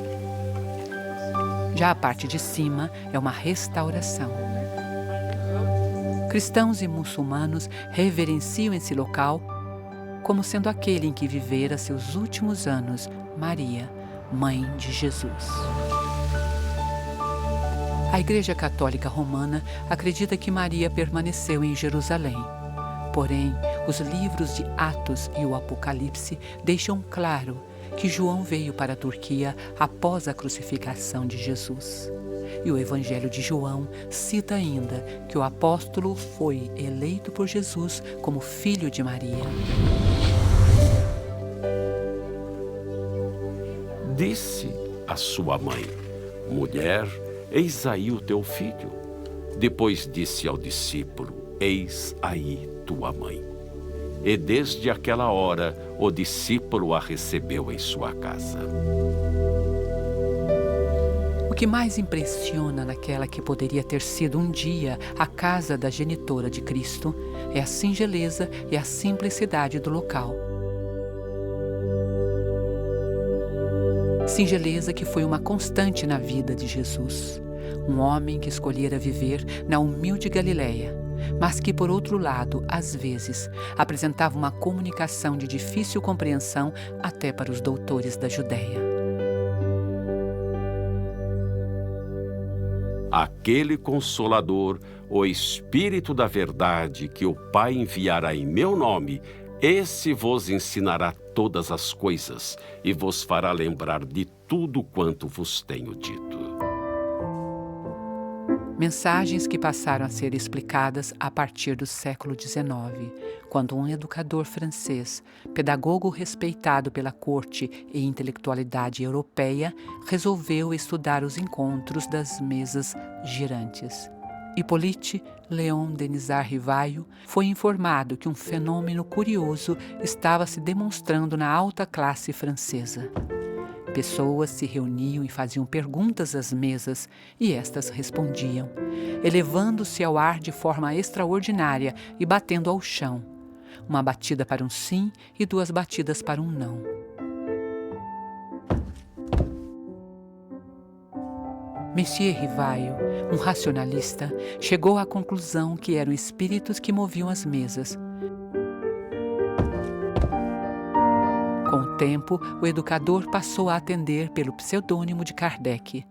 Já a parte de cima é uma restauração. Cristãos e muçulmanos reverenciam esse local como sendo aquele em que vivera seus últimos anos Maria, mãe de Jesus. A Igreja Católica Romana acredita que Maria permaneceu em Jerusalém. Porém, os livros de Atos e o Apocalipse deixam claro que João veio para a Turquia após a crucificação de Jesus. E o Evangelho de João cita ainda que o apóstolo foi eleito por Jesus como filho de Maria. Disse a sua mãe: Mulher, eis aí o teu filho. Depois disse ao discípulo: Eis aí tua mãe. E desde aquela hora o discípulo a recebeu em sua casa. O que mais impressiona naquela que poderia ter sido um dia a casa da genitora de Cristo é a singeleza e a simplicidade do local. Singeleza que foi uma constante na vida de Jesus, um homem que escolhera viver na humilde Galileia, mas que, por outro lado, às vezes, apresentava uma comunicação de difícil compreensão até para os doutores da Judéia. Aquele Consolador, o Espírito da Verdade, que o Pai enviará em meu nome, esse vos ensinará todas as coisas e vos fará lembrar de tudo quanto vos tenho dito. Mensagens que passaram a ser explicadas a partir do século XIX, quando um educador francês, pedagogo respeitado pela corte e intelectualidade europeia, resolveu estudar os encontros das mesas girantes. Hippolyte Léon Denisard Rivaio foi informado que um fenômeno curioso estava se demonstrando na alta classe francesa. Pessoas se reuniam e faziam perguntas às mesas, e estas respondiam, elevando-se ao ar de forma extraordinária e batendo ao chão. Uma batida para um sim e 2 batidas para um não. Monsieur Rivaio, um racionalista, chegou à conclusão que eram espíritos que moviam as mesas. Com o tempo, o educador passou a atender pelo pseudônimo de Kardec.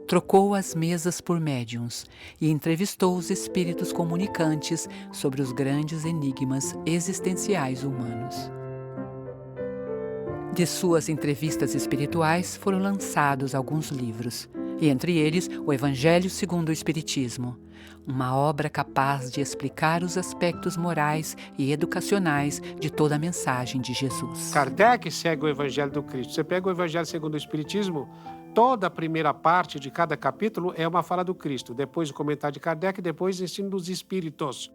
Trocou as mesas por médiuns e entrevistou os espíritos comunicantes sobre os grandes enigmas existenciais humanos. De suas entrevistas espirituais foram lançados alguns livros, e entre eles o Evangelho segundo o Espiritismo, uma obra capaz de explicar os aspectos morais e educacionais de toda a mensagem de Jesus. Kardec segue o Evangelho do Cristo. Você pega o Evangelho segundo o Espiritismo, toda a primeira parte de cada capítulo é uma fala do Cristo, depois o comentário de Kardec, depois o ensino dos Espíritos.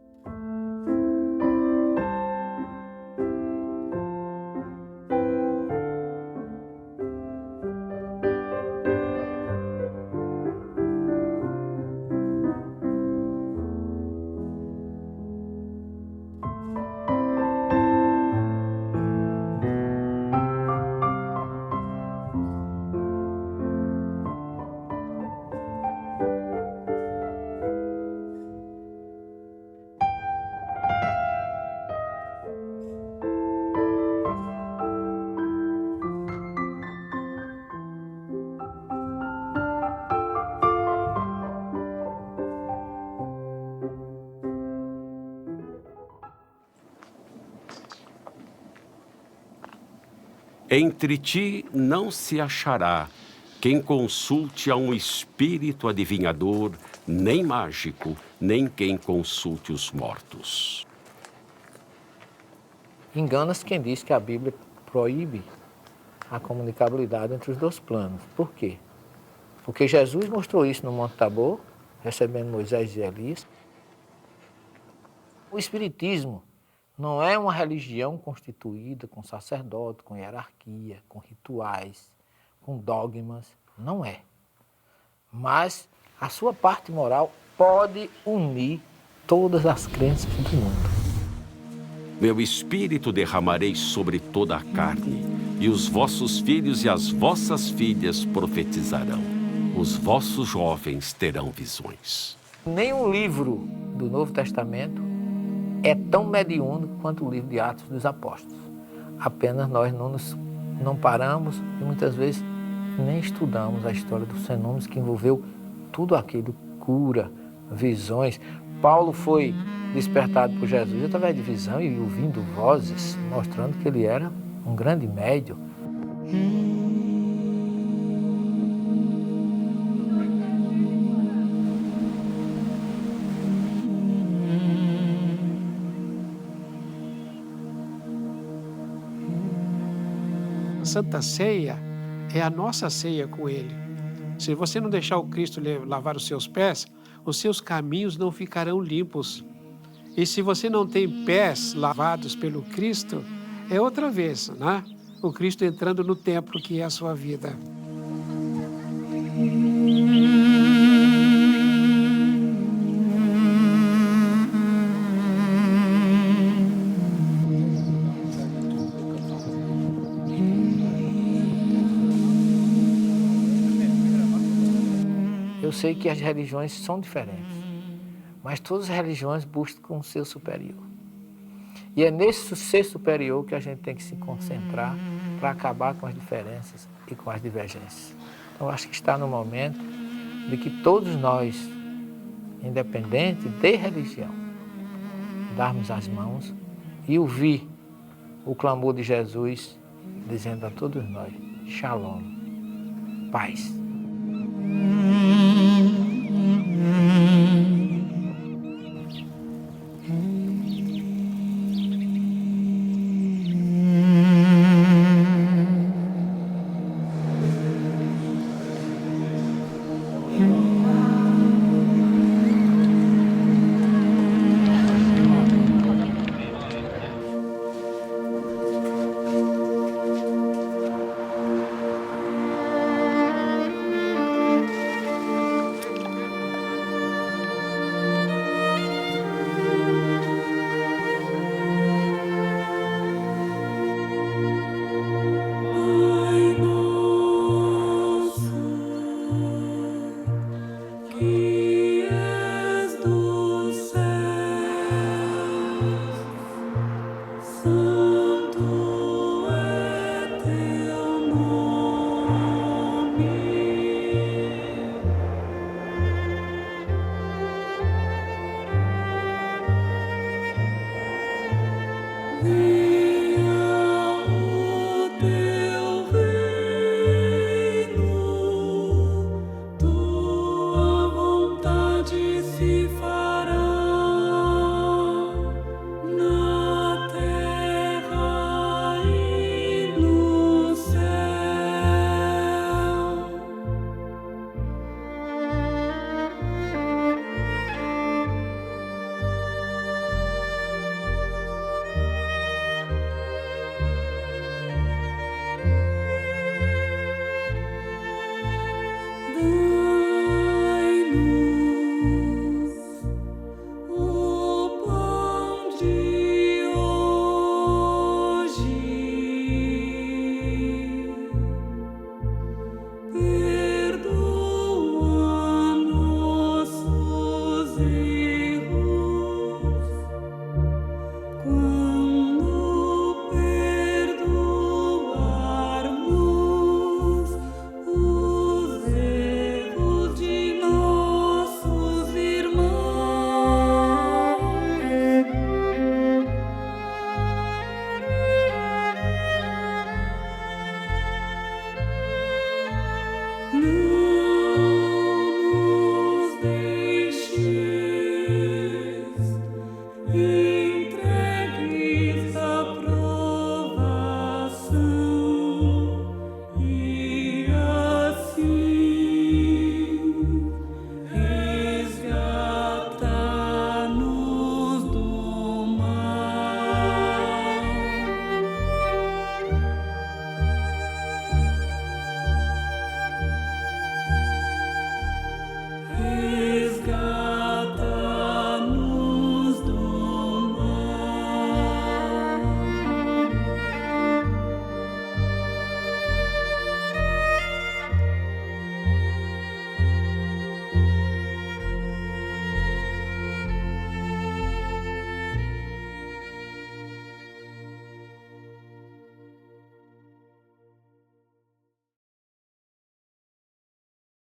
Entre ti não se achará quem consulte a um espírito adivinhador, nem mágico, nem quem consulte os mortos. Engana-se quem diz que a Bíblia proíbe a comunicabilidade entre os 2 planos. Por quê? Porque Jesus mostrou isso no Monte Tabor, recebendo Moisés e Elias. O Espiritismo não é uma religião constituída com sacerdote, com hierarquia, com rituais, com dogmas. Não é. Mas a sua parte moral pode unir todas as crenças do mundo. Meu espírito derramarei sobre toda a carne, e os vossos filhos e as vossas filhas profetizarão. Os vossos jovens terão visões. Nenhum livro do Novo Testamento é tão mediúnico quanto o livro de Atos dos Apóstolos. Apenas nós não paramos e muitas vezes nem estudamos a história dos fenômenos que envolveu tudo aquilo, cura, visões. Paulo foi despertado por Jesus através de visão e ouvindo vozes, mostrando que ele era um grande médium. A Santa Ceia é a nossa ceia com Ele. Se você não deixar o Cristo lavar os seus pés, os seus caminhos não ficarão limpos. E se você não tem pés lavados pelo Cristo, é outra vez, né? O Cristo entrando no templo que é a sua vida. Eu sei que as religiões são diferentes, Mas todas as religiões buscam um ser superior. E é nesse ser superior que a gente tem que se concentrar para acabar com as diferenças e com as divergências. Então, acho que está no momento de que todos nós, independente de religião, darmos as mãos e ouvir o clamor de Jesus dizendo a todos nós: Shalom, paz.